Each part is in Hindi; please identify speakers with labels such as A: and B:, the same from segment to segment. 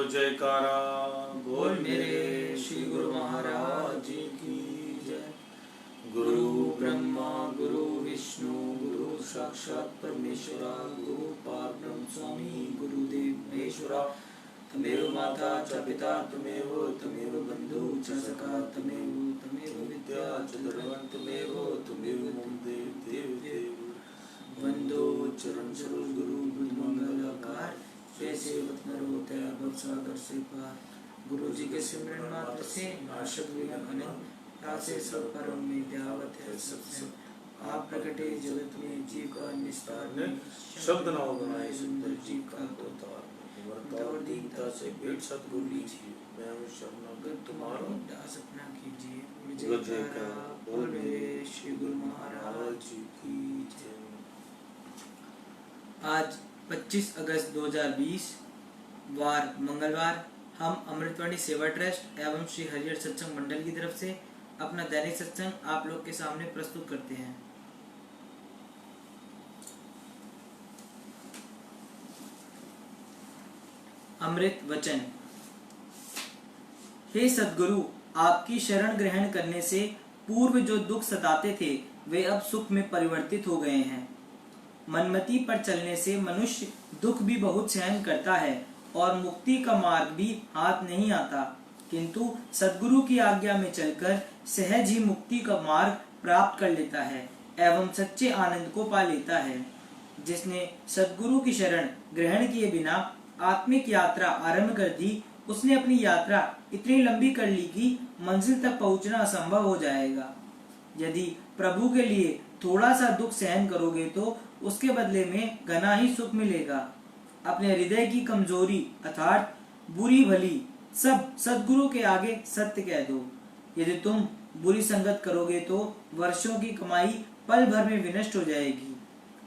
A: जयकारा
B: बोल मेरे श्री गुरु महाराज जी की जय। गुरु ब्रह्मा गुरु विष्णु गुरु साक्षात परमेश्वरा गुरु पारब्रह्म स्वामी गुरुदेव महेश्वरा। तमेव माता च पिता तमेव बंधु च सखा तमेव विद्या च धर्मं तमेव मम देव देव वंदो चरण सरोज गुरु बुद्ध मंगलाकार जैसे रत्न होते हैं सागर से पार। गुरु जी के सिमरन मात्र से नाशक विघ्न रासे सब परम में व्यावत है सत्संग। आप प्रकटे जगत में जीव का निस्तार ने शब्द नाव बनाए सुंदर जीव का अवतार दीनता से भेंट सतगुरु लीजिए। मैं हूँ शरणागत तुम्हारा दास अपना कीजिए। जयकारा बोल मेरे श्री गुरु महाराज जी की जय। आज 25 अगस्त 2020 वार मंगलवार हम अमृतवाणी सेवा ट्रस्ट एवं श्री हरिहर सत्संग मंडल की तरफ से अपना दैनिक सत्संग आप लोग के सामने प्रस्तुत करते हैं। अमृत वचन। हे सद्गुरु, आपकी शरण ग्रहण करने से पूर्व जो दुख सताते थे वे अब सुख में परिवर्तित हो गए हैं। मनमति पर चलने से मनुष्य दुख भी बहुत सहन करता है और मुक्ति का मार्ग भी हाथ नहीं आता, किंतु सद्गुरु की आज्ञा में चलकर सहज ही मुक्ति का मार्ग प्राप्त कर लेता है एवं सच्चे आनंद को पा लेता है। जिसने सद्गुरु की शरण ग्रहण किए बिना आत्मिक यात्रा आरंभ कर दी, उसने अपनी यात्रा इतनी लंबी कर ली कि मंजिल तक पहुंचना असंभव हो जाएगा। यदि प्रभु के लिए थोड़ा सा दुख सहन करोगे तो उसके बदले में घना ही सुख मिलेगा। अपने हृदय की कमजोरी अर्थात बुरी भली सब सद्गुरु के आगे सत्य कह दो। यदि तुम बुरी संगत करोगे तो वर्षों की कमाई पल भर में विनष्ट हो जाएगी।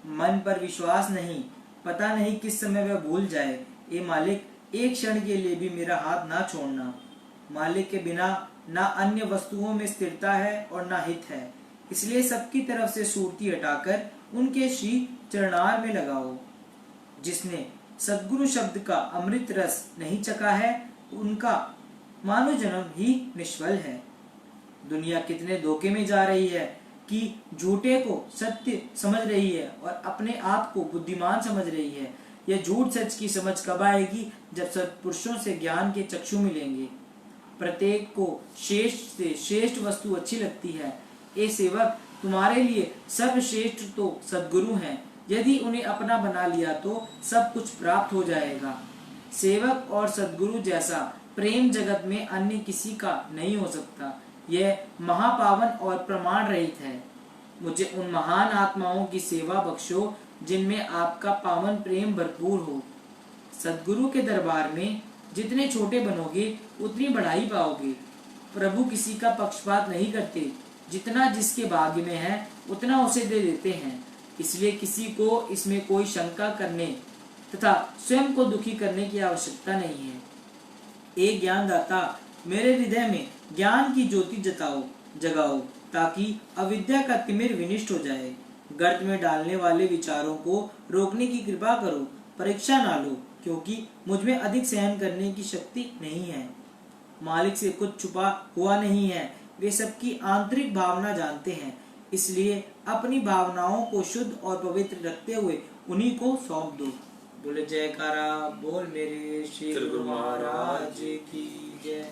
B: मन पर विश्वास नहीं, पता नहीं किस समय वह भूल जाए। ए मालिक, एक क्षण के लिए भी मेरा हाथ ना छोड़ना। मालिक के बिना ना अन्य वस्तुओं में स्थिरता है और ना हित है, इसलिए सबकी तरफ से सूरती हटाकर उनके श्री चरणार में लगाओ। जिसने सद्गुरु शब्द का अमृत रस नहीं चखा है उनका मानव जन्म ही निष्फल है। दुनिया कितने धोखे में जा रही है कि झूठे को सत्य समझ रही है और अपने आप को बुद्धिमान समझ रही है। यह झूठ सच की समझ कब आएगी? जब सत्पुरुषों से ज्ञान के चक्षु मिलेंगे। प्रत्येक को श्रेष्ठ से श्रेष्ठ वस्तु अच्छी लगती है। ए सेवक, तुम्हारे लिए सर्वश्रेष्ठ तो सद्गुरु हैं। यदि उन्हें अपना बना लिया तो सब कुछ प्राप्त हो जाएगा। सेवक और सद्गुरु जैसा प्रेम जगत में अन्य किसी का नहीं हो सकता। यह महापावन और प्रमाण रहित है। मुझे उन महान आत्माओं की सेवा बख्शो जिनमें आपका पावन प्रेम भरपूर हो। सद्गुरु के दरबार में जितने छोटे बनोगे उतनी बढ़ाई पाओगे। प्रभु किसी का पक्षपात नहीं करते। जितना जिसके भाग्य में है उतना उसे दे देते हैं, इसलिए किसी को इसमें कोई शंका करने तथा स्वयं को दुखी करने की आवश्यकता नहीं है। एक ज्ञानदाता, मेरे हृदय में ज्ञान की ज्योति जगाओ ताकि अविद्या का तिमिर विनिष्ट हो जाए। गर्त में डालने वाले विचारों को रोकने की कृपा करो। परीक्षा ना लो, क्योंकि मुझमें अधिक सहन करने की शक्ति नहीं है। मालिक से कुछ छुपा हुआ नहीं है, वे सबकी आंतरिक भावना जानते हैं, इसलिए अपनी भावनाओं को शुद्ध और पवित्र रखते हुए उन्हीं को सौंप दो। बोले जयकारा बोल मेरे श्री गुरु महाराज की जय।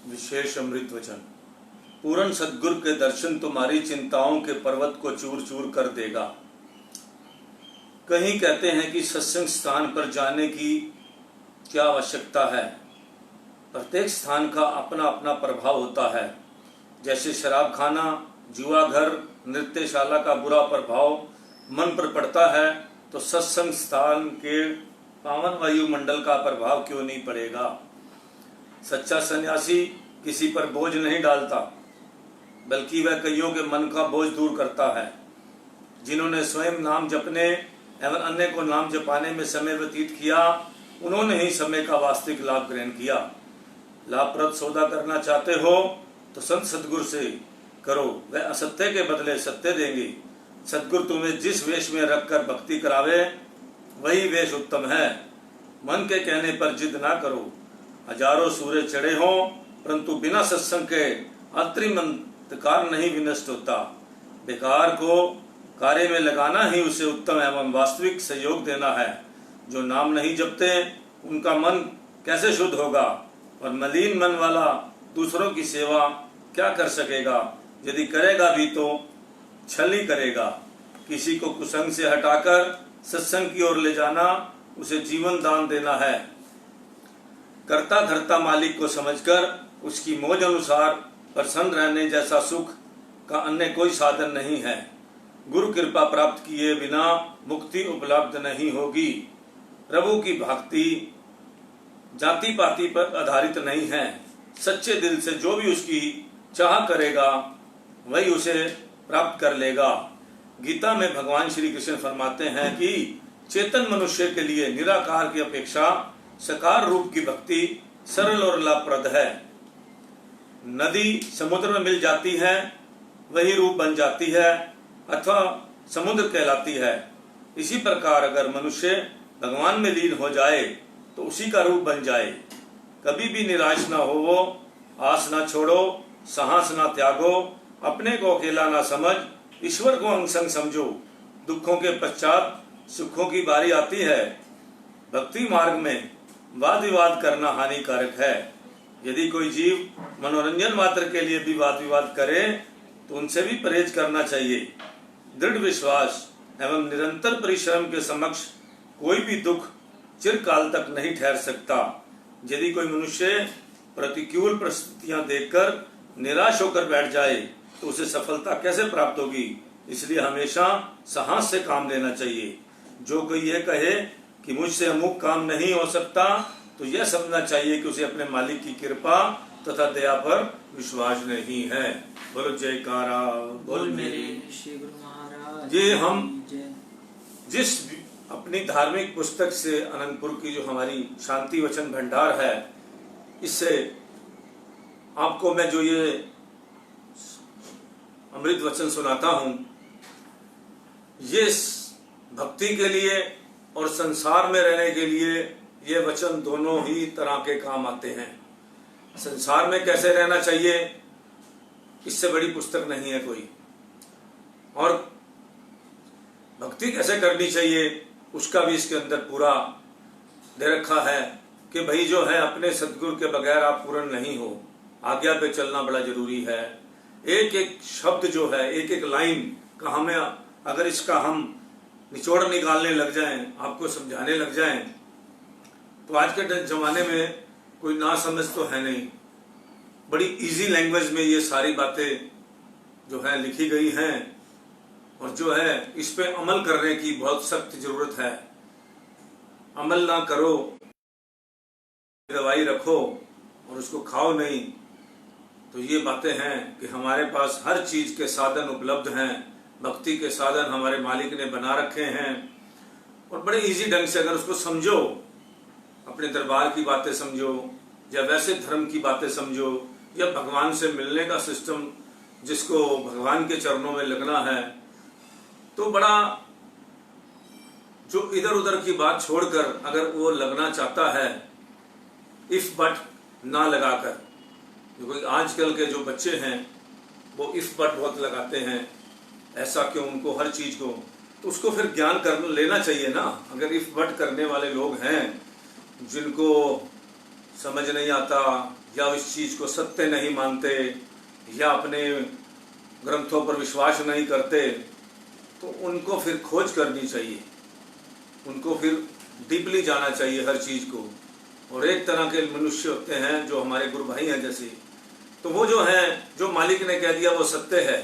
A: विशेष अमृत वचन। पूर्ण सद्गुरु के दर्शन तुम्हारी चिंताओं के पर्वत को चूर चूर कर देगा। कहीं कहते हैं कि सत्संग स्थान पर जाने की क्या आवश्यकता है। प्रत्येक स्थान का अपना अपना प्रभाव होता है। जैसे शराब खाना, जुआ घर, नृत्यशाला का बुरा प्रभाव मन पर पड़ता है, तो सत्संग स्थान के पावन वायुमंडल का प्रभाव क्यों नहीं पड़ेगा। सच्चा सन्यासी किसी पर बोझ नहीं डालता, बल्कि वह कईयों के मन का बोझ दूर करता है। जिन्होंने स्वयं नाम जपने एवं अन्य को नाम जपाने में समय व्यतीत किया, उन्होंने ही समय का वास्तविक लाभ ग्रहण किया। लाभप्रद सौदा करना चाहते हो तो संत सदगुरु से करो, वह असत्य के बदले सत्य देंगे। सदगुरु तुम्हें जिस वेश में रखकर भक्ति करावे वही वेश उत्तम है। मन के कहने पर जिद ना करो। हजारों सूर्य चढ़े हों परंतु बिना सत्संग के अत्रिम अंधकार नहीं विनष्ट होता। बेकार को कार्य में लगाना ही उसे उत्तम एवं वास्तविक सहयोग देना है। जो नाम नहीं जपते उनका मन कैसे शुद्ध होगा, और मलिन मन वाला दूसरों की सेवा क्या कर सकेगा? यदि करेगा भी तो छल ही करेगा। किसी को कुसंग से हटाकर सत्संग की ओर ले जाना उसे जीवन दान देना है। करता धरता मालिक को समझकर उसकी मौज अनुसार प्रसन्न रहने जैसा सुख का अन्य कोई साधन नहीं है। गुरु कृपा प्राप्त किए बिना मुक्ति उपलब्ध नहीं होगी। प्रभु की भक्ति जाति पाति पर आधारित नहीं है। सच्चे दिल से जो भी उसकी चाह करेगा वही उसे प्राप्त कर लेगा। गीता में भगवान श्री कृष्ण फरमाते हैं कि चेतन मनुष्य के लिए निराकार की अपेक्षा साकार रूप की भक्ति सरल और लाभप्रद है। नदी समुद्र में मिल जाती है, वही रूप बन जाती है अथवा समुद्र कहलाती है। इसी प्रकार अगर मनुष्य भगवान में लीन हो जाए तो उसी का रूप बन जाए। कभी भी निराश ना हो, आस ना छोड़ो, साहस ना त्यागो, अपने को अकेला ना समझ, ईश्वर को अंग संग समझो। दुखों के पश्चात सुखों की बारी आती है। भक्ति मार्ग में वाद विवाद करना हानिकारक है। यदि कोई जीव मनोरंजन मात्र के लिए भी वाद विवाद करे तो उनसे भी परहेज करना चाहिए। दृढ़ विश्वास एवं निरंतर परिश्रम के समक्ष कोई भी दुख चिरकाल तक नहीं ठहर सकता। यदि कोई मनुष्य प्रतिकूल परिस्थितियां देखकर निराश होकर बैठ जाए तो उसे सफलता कैसे प्राप्त होगी? इसलिए हमेशा साहस से काम लेना चाहिए। जो कोई ये कहे कि मुझसे अमुक काम नहीं हो सकता तो यह समझना चाहिए कि उसे अपने मालिक की कृपा तथा दया पर विश्वास नहीं है। बोलो जयकारा बोल मेरे
B: श्री गुरु महाराज।
A: ये हम जिस अपनी धार्मिक पुस्तक से अनंतपुर की जो हमारी शांति वचन भंडार है, इससे आपको मैं जो ये अमृत वचन सुनाता हूं, ये भक्ति के लिए और संसार में रहने के लिए ये वचन दोनों ही तरह के काम आते हैं। संसार में कैसे रहना चाहिए, इससे बड़ी पुस्तक नहीं है कोई, और भक्ति कैसे करनी चाहिए उसका भी इसके अंदर पूरा दे रखा है कि भाई जो है अपने सदगुरु के बगैर आप पूर्ण नहीं हो। आज्ञा पे चलना बड़ा जरूरी है। एक एक शब्द जो है, एक एक लाइन का हमें अगर इसका हम निचोड़ निकालने लग जाएं, आपको समझाने लग जाएं, तो आज के जमाने में कोई ना समझ तो है नहीं। बड़ी इजी लैंग्वेज में ये सारी बातें जो है लिखी गई हैं, और जो है इस पे अमल करने की बहुत सख्त जरूरत है। अमल ना करो, दवाई रखो और उसको खाओ नहीं, तो ये बातें हैं कि हमारे पास हर चीज के साधन उपलब्ध हैं। भक्ति के साधन हमारे मालिक ने बना रखे हैं, और बड़े इजी ढंग से अगर उसको समझो, अपने दरबार की बातें समझो या वैसे धर्म की बातें समझो या भगवान से मिलने का सिस्टम, जिसको भगवान के चरणों में लगना है, तो बड़ा जो इधर उधर की बात छोड़कर अगर वो लगना चाहता है, इफ बट ना लगाकर, क्योंकि आजकल के जो बच्चे हैं वो इफ बट बहुत लगाते हैं, ऐसा क्यों, उनको हर चीज को, तो उसको फिर ज्ञान कर लेना चाहिए ना। अगर इफ बट करने वाले लोग हैं जिनको समझ नहीं आता या इस चीज को सत्य नहीं मानते या अपने ग्रंथों पर विश्वास नहीं करते, तो उनको फिर खोज करनी चाहिए, उनको फिर डीपली जाना चाहिए हर चीज को। और एक तरह के मनुष्य होते हैं जो हमारे गुरु भाई हैं जैसे, तो वो जो है, जो मालिक ने कह दिया वो सत्य है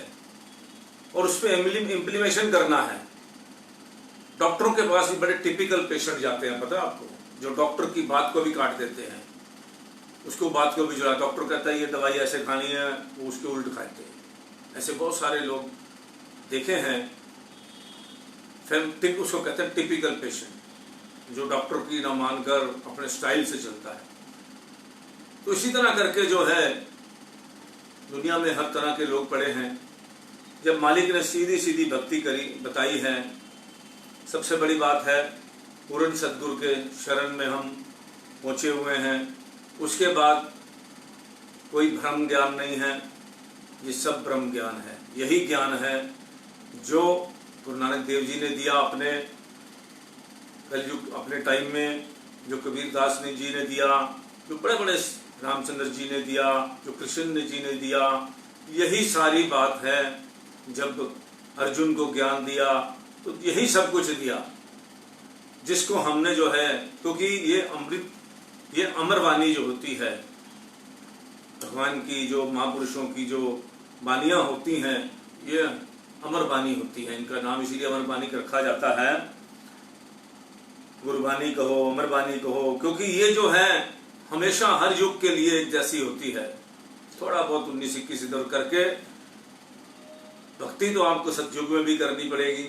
A: और उस पर इम्प्लीमेशन करना है। डॉक्टरों के पास भी बड़े टिपिकल पेशेंट जाते हैं, पता है आपको, जो डॉक्टर की बात को भी काट देते हैं, उसको बात को भी जुड़ा। डॉक्टर कहता है ये दवाई ऐसे खानी है, वो उसके उल्ट खाते हैं। ऐसे बहुत सारे लोग देखे हैं। उसको कहते हैं टिपिकल पेशेंट, जो डॉक्टर की ना मानकर अपने स्टाइल से चलता है। तो इसी तरह करके जो है दुनिया में हर तरह के लोग पड़े हैं। जब मालिक ने सीधी सीधी भक्ति करी बताई है, सबसे बड़ी बात है पूर्ण सद्गुरु के शरण में हम पहुँचे हुए हैं। उसके बाद कोई भ्रम ज्ञान नहीं है, ये सब ब्रह्म ज्ञान है। यही ज्ञान है जो गुरु नानक देव जी ने दिया अपने कलयुग अपने टाइम में, जो कबीरदास ने जी ने दिया, जो बड़े बड़े रामचंद्र जी ने दिया, जो कृष्ण जी ने दिया। यही सारी बात है। जब अर्जुन को ज्ञान दिया तो यही सब कुछ दिया, जिसको हमने जो है, क्योंकि ये अमृत, ये अमर वाणी जो होती है भगवान की, जो महापुरुषों की जो वाणियाँ होती हैं, ये अमर वाणी होती है। इनका नाम इसीलिए अमर वाणी रखा जाता है। गुरबानी कहो, अमर वाणी कहो, क्योंकि ये जो है हमेशा हर युग के लिए एक जैसी होती है। थोड़ा बहुत 19-21 इधर करके भक्ति तो आपको सतयुग में भी करनी पड़ेगी,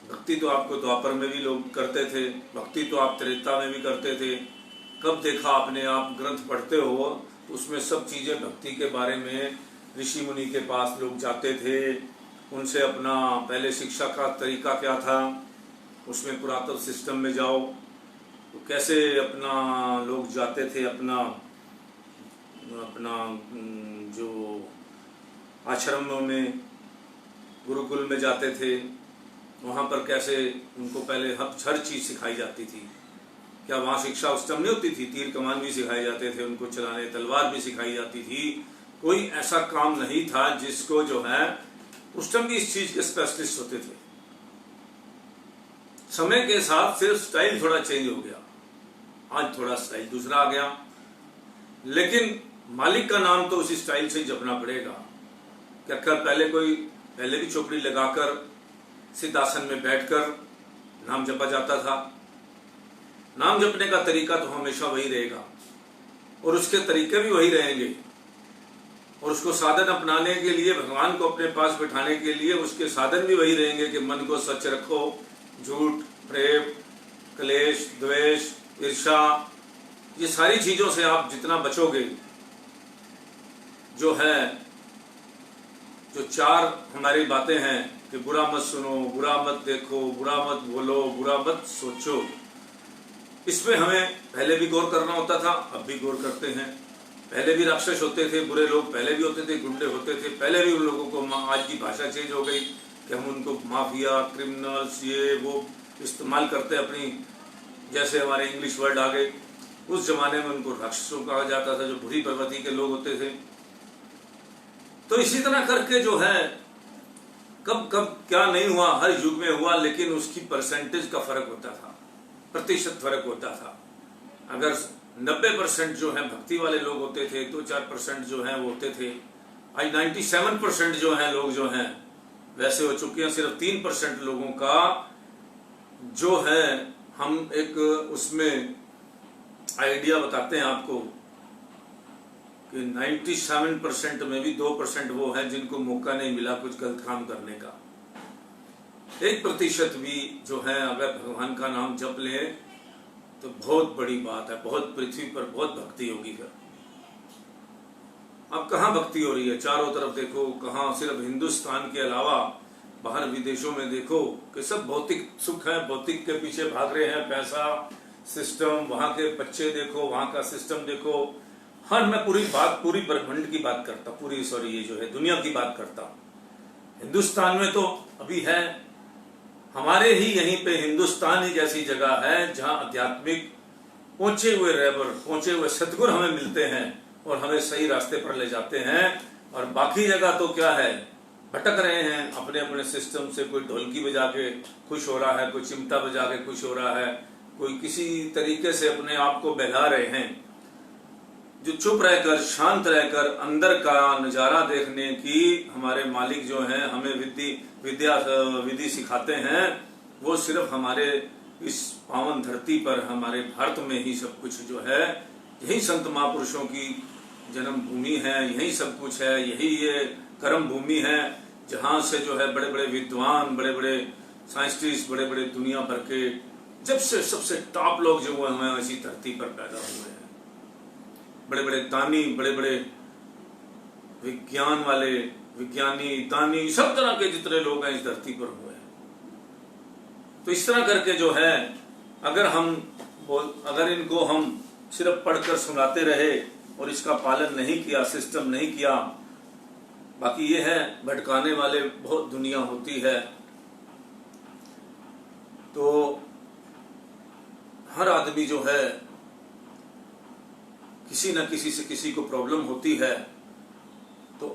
A: भक्ति तो आपको द्वापर में भी लोग करते थे, भक्ति तो आप त्रेता में भी करते थे। कब देखा आपने, आप ग्रंथ पढ़ते हो तो उसमें सब चीज़ें भक्ति के बारे में ऋषि मुनि के पास लोग जाते थे, उनसे अपना पहले शिक्षा का तरीका क्या था, उसमें पुरातन सिस्टम में जाओ तो कैसे अपना लोग जाते थे, अपना जो आश्रमों में गुरुकुल में जाते थे, वहाँ पर कैसे उनको पहले हर चीज़ सिखाई जाती थी। क्या वहाँ शिक्षा उस टाइम नहीं होती थी? तीर कमान भी सिखाए जाते थे उनको चलाने, तलवार भी सिखाई जाती थी। कोई ऐसा काम नहीं था जिसको जो है उस टाइम भी इस चीज़ के स्पेशलिस्ट होते थे। समय के साथ सिर्फ स्टाइल थोड़ा चेंज हो गया, आज थोड़ा स्टाइल दूसरा आ गया, लेकिन मालिक का नाम तो उसी स्टाइल से जपना पड़ेगा। क्या पहले भी चौकड़ी लगाकर सिद्धासन में बैठकर नाम जपा जाता था। नाम जपने का तरीका तो हमेशा वही रहेगा और उसके तरीके भी वही रहेंगे, और उसको साधन अपनाने के लिए, भगवान को अपने पास बिठाने के लिए उसके साधन भी वही रहेंगे कि मन को सच रखो, झूठ, प्रेम, क्लेश, द्वेष, ईर्ष्या, ये सारी चीजों से आप जितना बचोगे, जो है जो चार हमारी बातें हैं कि बुरा मत सुनो, बुरा मत देखो, बुरा मत बोलो, बुरा मत सोचो, इसमें हमें पहले भी गौर करना होता था, अब भी गौर करते हैं। पहले भी राक्षस होते थे, बुरे लोग पहले भी होते थे, गुंडे होते थे, पहले भी उन लोगों को, आज की भाषा चेंज हो गई कि हम उनको माफिया, क्रिमिनल्स, ये वो इस्तेमाल करते अपनी, जैसे हमारे इंग्लिश वर्ड आ गए। उस जमाने में उनको राक्षसों कहा जाता था, जो बुरी प्रवृत्ति के लोग होते थे। तो इसी तरह करके जो है कब कब क्या नहीं हुआ, हर युग में हुआ, लेकिन उसकी परसेंटेज का फर्क होता था, प्रतिशत फर्क होता था। अगर 90% जो है भक्ति वाले लोग होते थे, 2-4% जो है वो होते थे। आज 97% जो है लोग जो हैं वैसे हो चुके हैं। सिर्फ 3% लोगों का जो है हम एक उसमें आइडिया बताते हैं आपको कि 97% में भी 2% वो है जिनको मौका नहीं मिला कुछ गलत काम करने का। 1% भी जो है अगर भगवान का नाम जप ले तो बहुत बड़ी बात है, बहुत पृथ्वी पर बहुत भक्ति होगी। फिर अब कहाँ भक्ति हो रही है? चारों तरफ देखो, कहाँ, सिर्फ हिंदुस्तान के अलावा बाहर विदेशों में देखो कि सब भौतिक सुख है, भौतिक के पीछे भाग रहे हैं, पैसा, सिस्टम, वहां के बच्चे देखो, वहां का सिस्टम देखो। हर मैं पूरी ब्रह्मांड की बात करता, ये जो है दुनिया की बात करता। हिंदुस्तान में तो अभी है, हमारे ही यहीं पे हिंदुस्तान ही जैसी जगह है जहां आध्यात्मिक पहुंचे हुए रहबर, पहुंचे हुए सद्गुरु हमें मिलते हैं और हमें सही रास्ते पर ले जाते हैं। और बाकी जगह तो क्या है, भटक रहे हैं अपने अपने सिस्टम से। कोई ढोलकी बजा के खुश हो रहा है, कोई चिमटा बजा के खुश हो रहा है, कोई किसी तरीके से अपने आप को बहला रहे हैं। जो चुप रहकर, शांत रहकर अंदर का नजारा देखने की हमारे मालिक जो हैं हमें विधि सिखाते हैं, वो सिर्फ हमारे इस पावन धरती पर, हमारे भारत में ही सब कुछ जो है, यही संत महापुरुषों की जन्म भूमि है, यही सब कुछ है, यही ये कर्म भूमि है, जहाँ से जो है बड़े बड़े विद्वान, बड़े बड़े साइंटिस्ट, बड़े बड़े दुनिया भर के जब से सबसे टॉप लोग जो हुए हैं इसी धरती पर पैदा हुए हैं। बड़े बड़े दानी, बड़े बड़े विज्ञान वाले, विज्ञानी, दानी, सब तरह के जितने लोग हैं इस धरती पर हुए हैं। तो इस तरह करके जो है अगर इनको हम सिर्फ पढ़कर सुनाते रहे और इसका पालन नहीं किया, सिस्टम नहीं किया, बाकी ये है भटकाने वाले बहुत दुनिया होती है। तो हर आदमी जो है किसी न किसी से किसी को प्रॉब्लम होती है। तो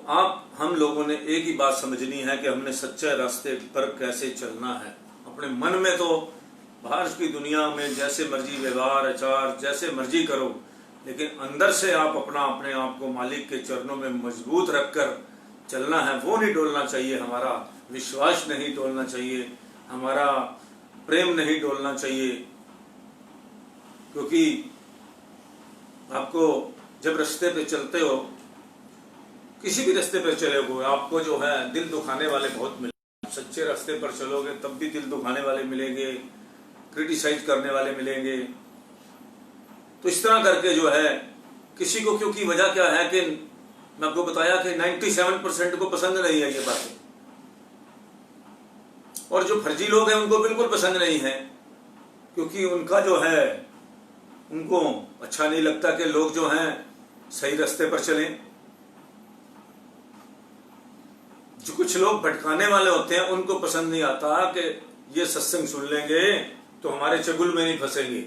A: हम लोगों ने एक ही बात समझनी है कि हमने सच्चे रास्ते पर कैसे चलना है। अपने मन में तो बाहर की दुनिया में जैसे मर्जी व्यवहार आचार जैसे मर्जी करो, लेकिन अंदर से आप अपने आप को मालिक के चरणों में मजबूत रखकर चलना है। वो नहीं डोलना चाहिए, हमारा विश्वास नहीं डोलना चाहिए, हमारा प्रेम नहीं डोलना चाहिए। क्योंकि आपको जब रास्ते पे चलते हो, किसी भी रास्ते पे चले हो, आपको जो है दिल दुखाने वाले बहुत मिलेंगे। सच्चे रास्ते पर चलोगे तब भी दिल दुखाने वाले मिलेंगे, क्रिटिसाइज करने वाले मिलेंगे। तो इस तरह करके जो है किसी को, क्योंकि वजह क्या है कि मैं आपको बताया कि 97% को पसंद नहीं है ये बातें, और जो फर्जी लोग हैं उनको बिल्कुल पसंद नहीं है, क्योंकि उनका जो है उनको अच्छा नहीं लगता कि लोग जो हैं सही रास्ते पर चलें। जो कुछ लोग भटकाने वाले होते हैं उनको पसंद नहीं आता कि ये सत्संग सुन लेंगे तो हमारे चगुल में नहीं फंसेंगे।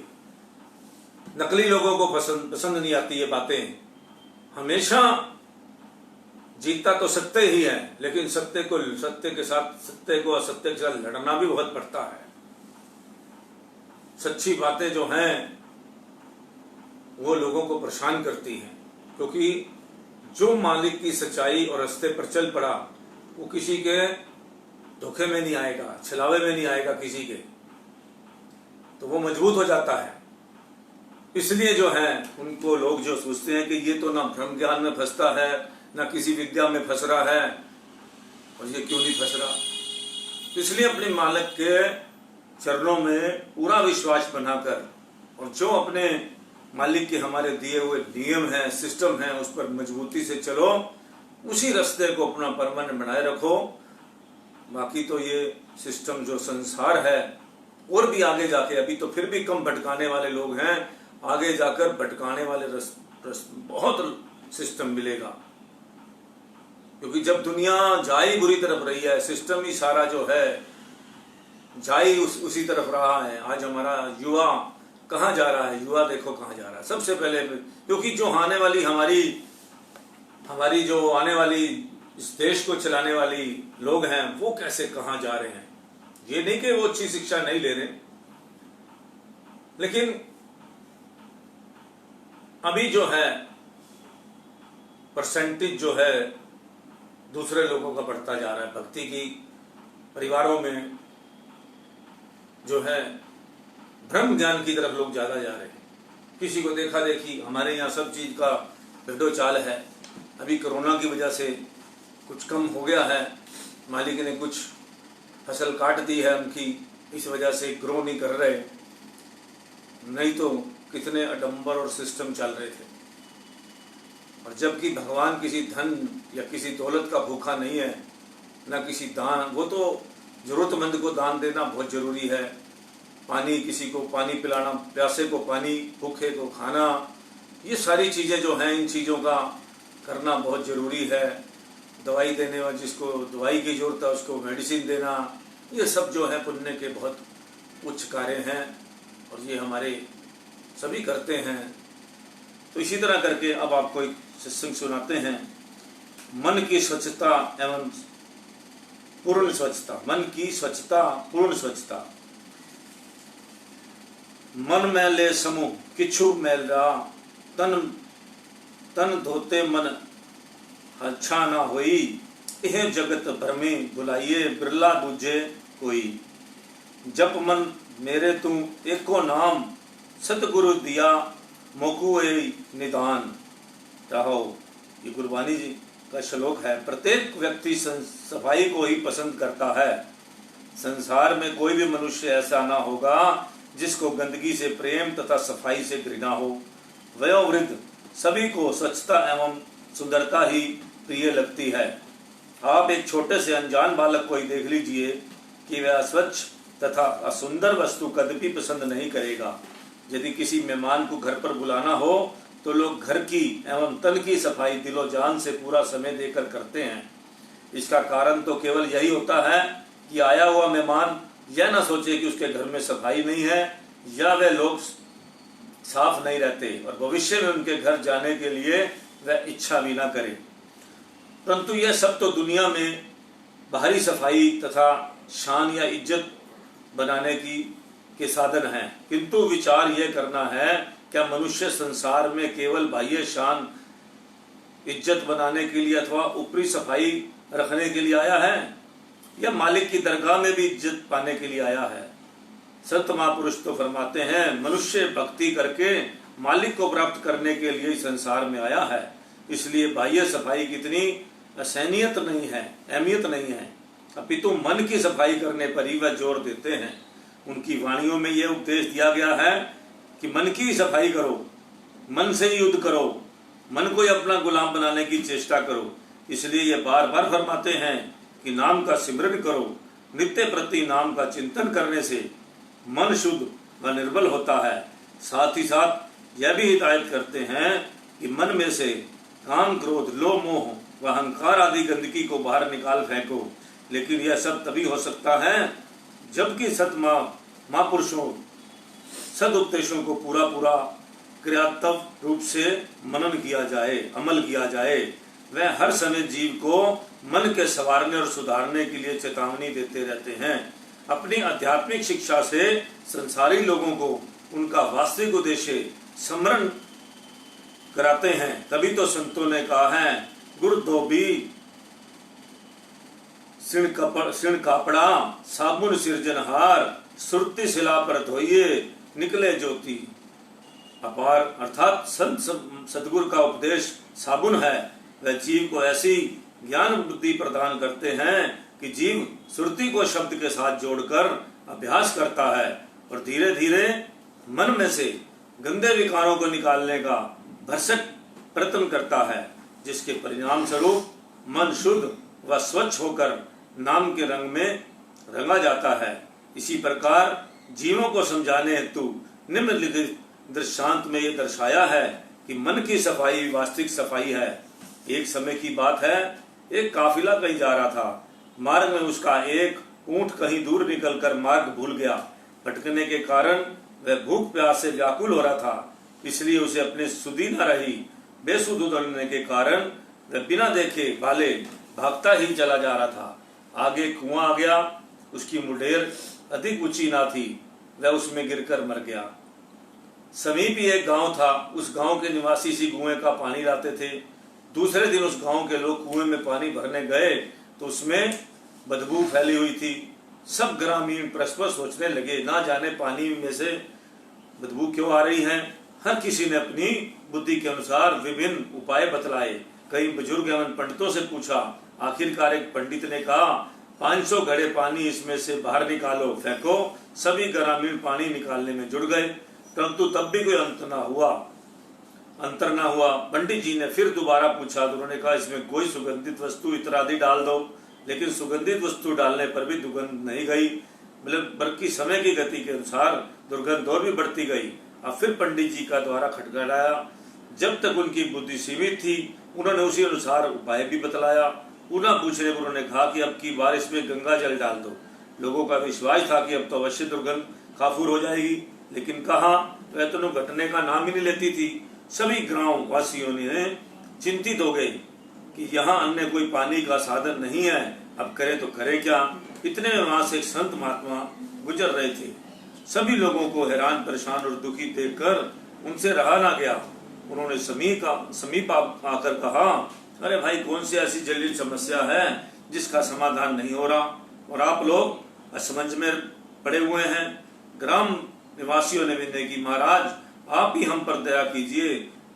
A: नकली लोगों को पसंद नहीं आती ये बातें। हमेशा जीतता तो सत्य ही है, लेकिन सत्य को असत्य के साथ लड़ना भी बहुत पड़ता है। सच्ची बातें जो हैं वो लोगों को परेशान करती हैं, क्योंकि जो मालिक की सच्चाई और रास्ते पर चल पड़ा वो किसी के धोखे में नहीं आएगा, छलावे में नहीं आएगा किसी के, तो वो मजबूत हो जाता है। इसलिए जो है उनको लोग जो सोचते हैं कि ये तो ना भ्रम ज्ञान में फंसता है, ना किसी विद्या में फंस रहा है, और ये क्यों नहीं फंस रहा। इसलिए अपने मालिक के चरणों में पूरा विश्वास बनाकर, और जो अपने मालिक के हमारे दिए हुए नियम हैं, सिस्टम हैं, उस पर मजबूती से चलो, उसी रास्ते को अपना परमानेंट बनाए रखो। बाकी तो ये सिस्टम जो संसार है, और भी आगे जाके, अभी तो फिर भी कम भटकाने वाले लोग हैं, आगे जाकर भटकाने वाले बहुत सिस्टम मिलेगा। क्योंकि जब दुनिया जा ही बुरी तरफ रही है, सिस्टम ही सारा जो है जा ही उसी तरफ रहा है। आज हमारा युवा कहाँ जा रहा है, युवा देखो कहाँ जा रहा है सबसे पहले। क्योंकि जो आने वाली हमारी जो आने वाली इस देश को चलाने वाली लोग हैं, वो कैसे कहाँ जा रहे हैं। ये नहीं कि वो अच्छी शिक्षा नहीं ले रहे, लेकिन अभी जो है परसेंटेज जो है दूसरे लोगों का बढ़ता जा रहा है। भक्ति की परिवारों में जो है ब्रह्म ज्ञान की तरफ लोग ज्यादा जा रहे हैं। किसी को देखा देखी, हमारे यहाँ सब चीज का भेदो चाल है। अभी कोरोना की वजह से कुछ कम हो गया है, मालिक ने कुछ फसल काट दी है उनकी, इस वजह से ग्रो नहीं कर रहे, नहीं तो कितने आडंबर और सिस्टम चल रहे थे। और जबकि भगवान किसी धन या किसी दौलत का भूखा नहीं है, ना किसी दान, वो तो जरूरतमंद को दान देना बहुत जरूरी है। पानी, किसी को पानी पिलाना, प्यासे को पानी, भूखे को खाना, ये सारी चीज़ें जो हैं, इन चीज़ों का करना बहुत ज़रूरी है। दवाई देने वाले, जिसको दवाई की ज़रूरत है उसको मेडिसिन देना, ये सब जो है पुण्य के बहुत उच्च कार्य हैं, और ये हमारे सभी करते हैं। तो इसी तरह करके अब आपको एक सत्संग सुनाते हैं। मन की स्वच्छता एवं पूर्ण स्वच्छता। मन की स्वच्छता, पूर्ण स्वच्छता। मन मैले समूह किछु मैला, तन धोते मन अच्छा ना होई, यह जगत भ्रमे बुलाइए, बिरला दूजे कोई। जप मन मेरे तू एको नाम, सतगुरु दिया मोकू निदान। चाहो, ये गुरबानी जी का श्लोक है। प्रत्येक व्यक्ति सफाई को ही पसंद करता है, संसार में कोई भी मनुष्य ऐसा ना होगा जिसको गंदगी से प्रेम तथा सफाई से घृणा हो। वयोवृद्ध सभी को स्वच्छता एवं सुंदरता ही प्रिय लगती है। आप एक छोटे से अनजान बालक को ही देख लीजिए कि वह अस्वच्छ तथा असुंदर वस्तु कभी पसंद नहीं करेगा। यदि किसी मेहमान को घर पर बुलाना हो तो लोग घर की एवं तन की सफाई दिलो जान से पूरा समय देकर करते हैं। इसका कारण तो केवल यही होता है कि आया हुआ मेहमान यह ना सोचे कि उसके घर में सफाई नहीं है या वे लोग साफ नहीं रहते और भविष्य में उनके घर जाने के लिए वह इच्छा भी ना करे। परंतु यह सब तो दुनिया में बाहरी सफाई तथा शान या इज्जत बनाने के साधन हैं, किंतु विचार यह करना है क्या मनुष्य संसार में केवल बाह्य शान इज्जत बनाने के लिए अथवा ऊपरी सफाई रखने के लिए आया है या मालिक की दरगाह में भी इज्जत पाने के लिए आया है। संत महापुरुष तो फरमाते हैं मनुष्य भक्ति करके मालिक को प्राप्त करने के लिए संसार में आया है, इसलिए बाह्य सफाई की इतनी असहनीयत नहीं है, अहमियत नहीं है, अपितु मन की सफाई करने पर ही वह जोर देते हैं। उनकी वाणियों में यह उपदेश दिया गया है कि मन की सफाई करो, मन से ही युद्ध करो, मन को ही अपना गुलाम बनाने की चेष्टा करो। इसलिए ये बार बार फरमाते हैं कि नाम का सिमरन करो। नित्य प्रति नाम का चिंतन करने से मन शुद्ध व निर्बल होता है। साथ ही साथ यह भी हिदायत करते हैं कि मन में से काम, क्रोध, लोभ, मोह व अहंकार आदि गंदगी को बाहर निकाल फेंको। लेकिन यह सब तभी हो सकता है जबकि सत महापुरुषों सदुपदेशों को पूरा पूरा क्रियात्मक रूप से मनन किया जाए, अमल किया जाए। वह हर समय जीव को मन के संवारने और सुधारने के लिए चेतावनी देते रहते हैं। अपनी आध्यात्मिक शिक्षा से संसारी लोगों को उनका वास्तविक उद्देश्य स्मरण कराते हैं। तभी तो संतों ने कहा है गुर धोबी सिण कापड़ा साबुन सिरजनहार सुरती शिला पर धोइए निकले ज्योति। अपार अर्थात संत सदगुरु का उपदेश साबुन है। वह जीव को ऐसी ज्ञान बुद्धि प्रदान करते हैं कि जीव सुरती को शब्द के साथ जोड़कर अभ्यास करता है और धीरे धीरे मन में से गंदे विकारों को निकालने का भरसक प्रयत्न करता है, जिसके परिणाम स्वरूप मन शुद्ध व स्वच्छ होकर नाम के रंग में रंगा जाता है। इसी प्रकार जीवों को समझाने हेतु निम्नलिखित दृष्टांत में यह दर्शाया है कि मन की सफाई वास्तविक सफाई है। एक समय की बात है, एक काफिला कहीं जा रहा था। मार्ग में उसका एक ऊंट कहीं दूर निकलकर मार्ग भूल गया। भटकने के कारण वह भूख प्यास से व्याकुल हो रहा था, इसलिए उसे अपने सुधि न रही। बेसुध उतरने के कारण वह बिना देखे भाले भागता ही चला जा रहा था। आगे कुआं आ गया, उसकी मुंडेर अधिक ऊंची ना थी, वह उसमें गिरकर मर गया। समीप ही एक गांव था, उस गांव के निवासी इसी कुएं का पानी लाते थे। दूसरे दिन उस गांव के लोग कुएं में पानी भरने गए तो उसमें बदबू फैली हुई थी। सब ग्रामीण परस्पर सोचने लगे, ना जाने पानी में से बदबू क्यों आ रही है। हर किसी ने अपनी बुद्धि के अनुसार विभिन्न उपाय बतलाए। कई बुजुर्ग एवं पंडितों से पूछा। आखिरकार एक पंडित ने कहा 500 घड़े पानी इसमें से बाहर निकालो, फेंको। सभी ग्रामीण पानी निकालने में जुड़ गए, परंतु तब भी कोई अंतर ना हुआ। पंडित जी ने फिर दोबारा पूछा तो उन्होंने कहा इसमें कोई सुगंधित वस्तु इत्यादि डाल दो, लेकिन सुगंधित वस्तु डालने पर भी दुर्गंध नहीं गई, बल्कि समय की गति के अनुसार दुर्गंध और भी बढ़ती गई। अब फिर पंडित जी का द्वारा खटखटाया। जब तक उनकी बुद्धि सीमित थी उन्होंने उसी अनुसार उपाय भी बतलाया। पुनः पूछने पर उन्होंने कहा कि अब की बार इसमें गंगा जल डाल दो। लोगों का विश्वास था कि अब तो अवश्य दुर्गंध काफूर हो जाएगी, लेकिन कहा वह तो घटने का नाम ही नहीं लेती थी। सभी गांव वासियों ने चिंतित हो गए कि यहाँ अन्य कोई पानी का साधन नहीं है, अब करे तो करे क्या। इतने में वहां से एक संत महात्मा गुजर रहे थे। सभी लोगों को हैरान, परेशान और दुखी देखकर उनसे रहा ना गया। उन्होंने समीप आकर कहा, अरे भाई, कौन सी ऐसी जटिल समस्या है जिसका समाधान नहीं हो रहा और आप लोग असमंज में पड़े हुए हैं। ग्राम निवासियों ने विनय की, महाराज आप ही हम पर दया कीजिए,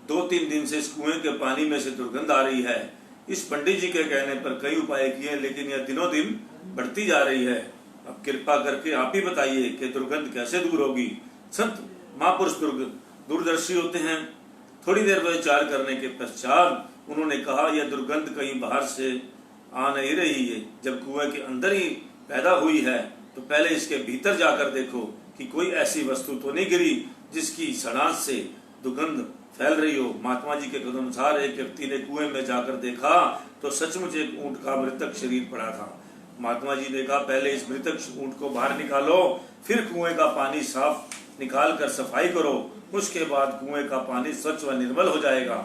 A: 2-3 दिन से इस कुएं के पानी में से दुर्गंध आ रही है। इस पंडित जी के कहने पर कई उपाय किए, लेकिन यह दिनों दिन बढ़ती जा रही है। अब कृपा करके आप ही बताइए कि दुर्गंध कैसे दूर होगी। संत महापुरुष दूरदर्शी होते हैं। थोड़ी देर विचार करने के पश्चात उन्होंने कहा, यह दुर्गंध कहीं बाहर से आ नहीं रही है। जब कुएं के अंदर ही पैदा हुई है तो पहले इसके भीतर जाकर देखो कि कोई ऐसी वस्तु तो नहीं गिरी जिसकी सड़ांच से दुर्गंध फैल रही हो। महात्मा जी के कथनानुसार एक व्यक्ति ने कुएं में जाकर देखा तो सचमुच एक ऊंट का मृतक शरीर पड़ा था। महात्मा जी ने कहा, पहले इस मृतक ऊंट को बाहर निकालो, फिर कुएं का पानी साफ निकाल कर सफाई करो, उसके बाद कुएं का पानी स्वच्छ व निर्मल हो जाएगा।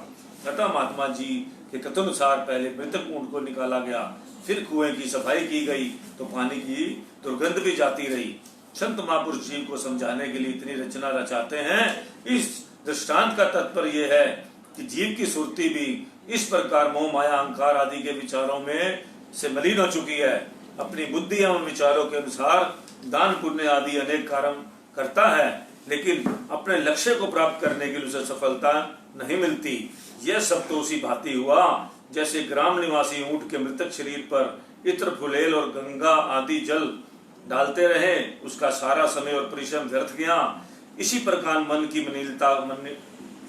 A: तथा महात्मा जी के कथनानुसार पहले मृतक ऊंट को निकाला गया, फिर कुएं की सफाई की गई तो पानी की दुर्गंध भी जाती रही। संत महापुरुष जीव को समझाने के लिए इतनी रचना रचाते हैं। इस दृष्टांत का तात्पर्य यह है कि जीव की सुरती भी इस प्रकार मोह माया अहंकार आदि के विचारों में से मलिन हो चुकी है। अपनी बुद्धि एवं विचारों के अनुसार दान पुण्य आदि अनेक कार्य करता है, लेकिन अपने लक्ष्य को प्राप्त करने के लिए उसे सफलता नहीं मिलती। यह सब तो उसी भांति हुआ जैसे ग्राम निवासी ऊंट के मृतक शरीर पर इत्र फुलेल और गंगा आदि जल डालते रहे, उसका सारा समय और परिश्रम व्यर्थ गया। इसी प्रकार मन की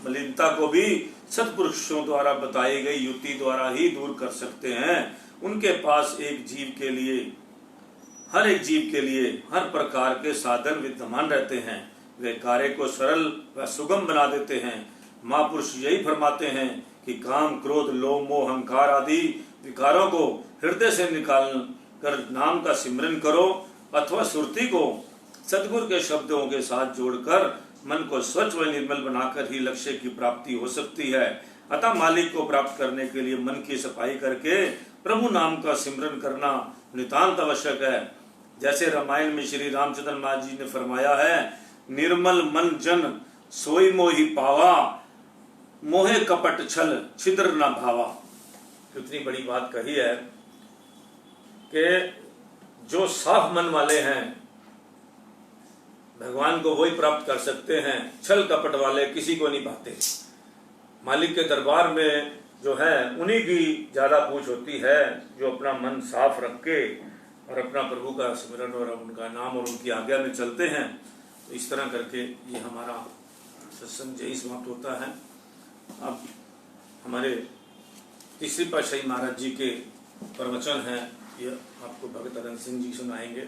A: मलिनता को भी सत्पुरुषों द्वारा बताई गई युक्ति द्वारा ही दूर कर सकते हैं। उनके पास हर एक जीव के लिए हर प्रकार के साधन विद्यमान रहते हैं। वे कार्य को सरल व सुगम बना देते हैं। महापुरुष यही फरमाते हैं कि काम क्रोध लोभ मोह अहंकार आदि विकारों को हृदय से निकाल कर नाम का सिमरन करो अथवा सुरती को सदगुरु के शब्दों के साथ जोड़कर मन को स्वच्छ व निर्मल बनाकर ही लक्ष्य की प्राप्ति हो सकती है। अतः मालिक को प्राप्त करने के लिए मन की सफाई करके प्रभु नाम का सिमरन करना नितांत आवश्यक है। जैसे रामायण में श्री रामचंद्र महाराज जी ने फरमाया है, निर्मल मन जन सोई मोहि पावा, मोहे कपट छल छिद्र न भावा। कितनी बड़ी बात कही है कि जो साफ मन वाले हैं भगवान को वही प्राप्त कर सकते हैं, छल कपट वाले किसी को नहीं पाते। मालिक के दरबार में जो है उन्हीं की ज्यादा पूछ होती है जो अपना मन साफ रख के और अपना प्रभु का स्मरण और उनका नाम और उनकी आज्ञा में चलते हैं। तो इस तरह करके ये हमारा सत्संग यही समाप्त होता है। अब हमारे तीसरी पातशाही महाराज जी के प्रवचन हैं, ये आपको भगत अनंत सिंह जी सुनाएंगे।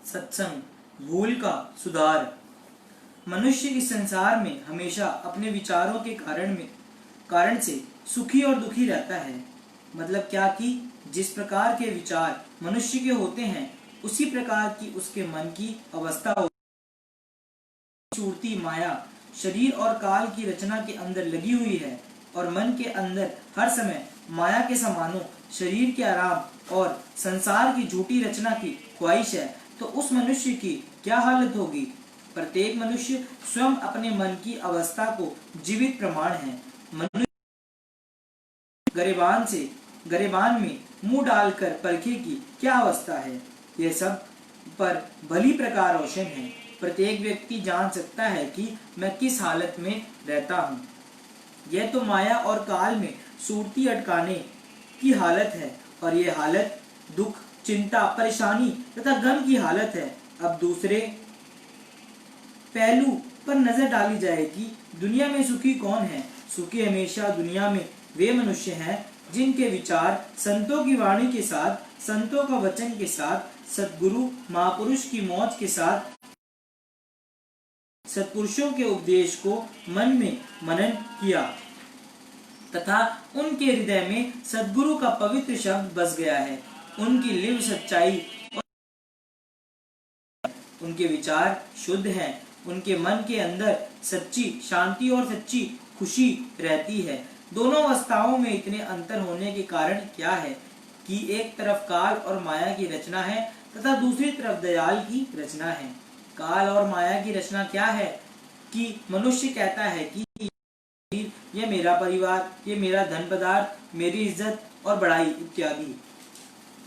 B: सत्संग भूल का सुधार। मनुष्य इस संसार में हमेशा अपने विचारों के कारण से सुखी और दुखी रहता है। मतलब क्या कि जिस प्रकार के विचार मनुष्य के होते हैं उसी प्रकार की उसके मन की अवस्था होती है। छूटती माया शरीर और काल की रचना के अंदर लगी हुई है और मन के अंदर हर समय माया के समानों शरीर के आराम और संसार की झूठी रचना की ख्वाहिश है, तो उस मनुष्य की क्या हालत होगी। प्रत्येक मनुष्य स्वयं अपने मन की अवस्था को जीवित प्रमाण है। मनुष्य गरेबान में मुंह डालकर परखे की क्या अवस्था है, यह सब पर भली प्रकार रोशन है। प्रत्येक व्यक्ति जान सकता है कि मैं किस हालत में रहता हूँ। यह तो माया और काल में सूरती अटकाने की हालत है और यह हालत दुख चिंता परेशानी तथा गम की हालत है। अब दूसरे पहलू पर नजर डाली जाए कि दुनिया में सुखी कौन है। सुखी हमेशा दुनिया में वे मनुष्य हैं जिनके विचार संतों की वाणी के साथ, संतों का वचन के साथ, सतगुरु महापुरुष की मौज के साथ, सत्पुरुषों के उपदेश को मन में मनन किया तथा उनके हृदय में सद्गुरु का पवित्र शब्द बस गया है। उनकी लिव सच्चाई और उनके विचार शुद्ध हैं। उनके मन के अंदर सच्ची शांति और सच्ची खुशी रहती है। दोनों अवस्थाओं में इतने अंतर होने के कारण क्या है कि एक तरफ काल और माया की रचना है तथा दूसरी तरफ दयाल की रचना है। काल और माया की रचना क्या है कि मनुष्य कहता है कि ये मेरा परिवार, ये मेरा धन पदार्थ, मेरी इज्जत और बड़ाई इत्यादि।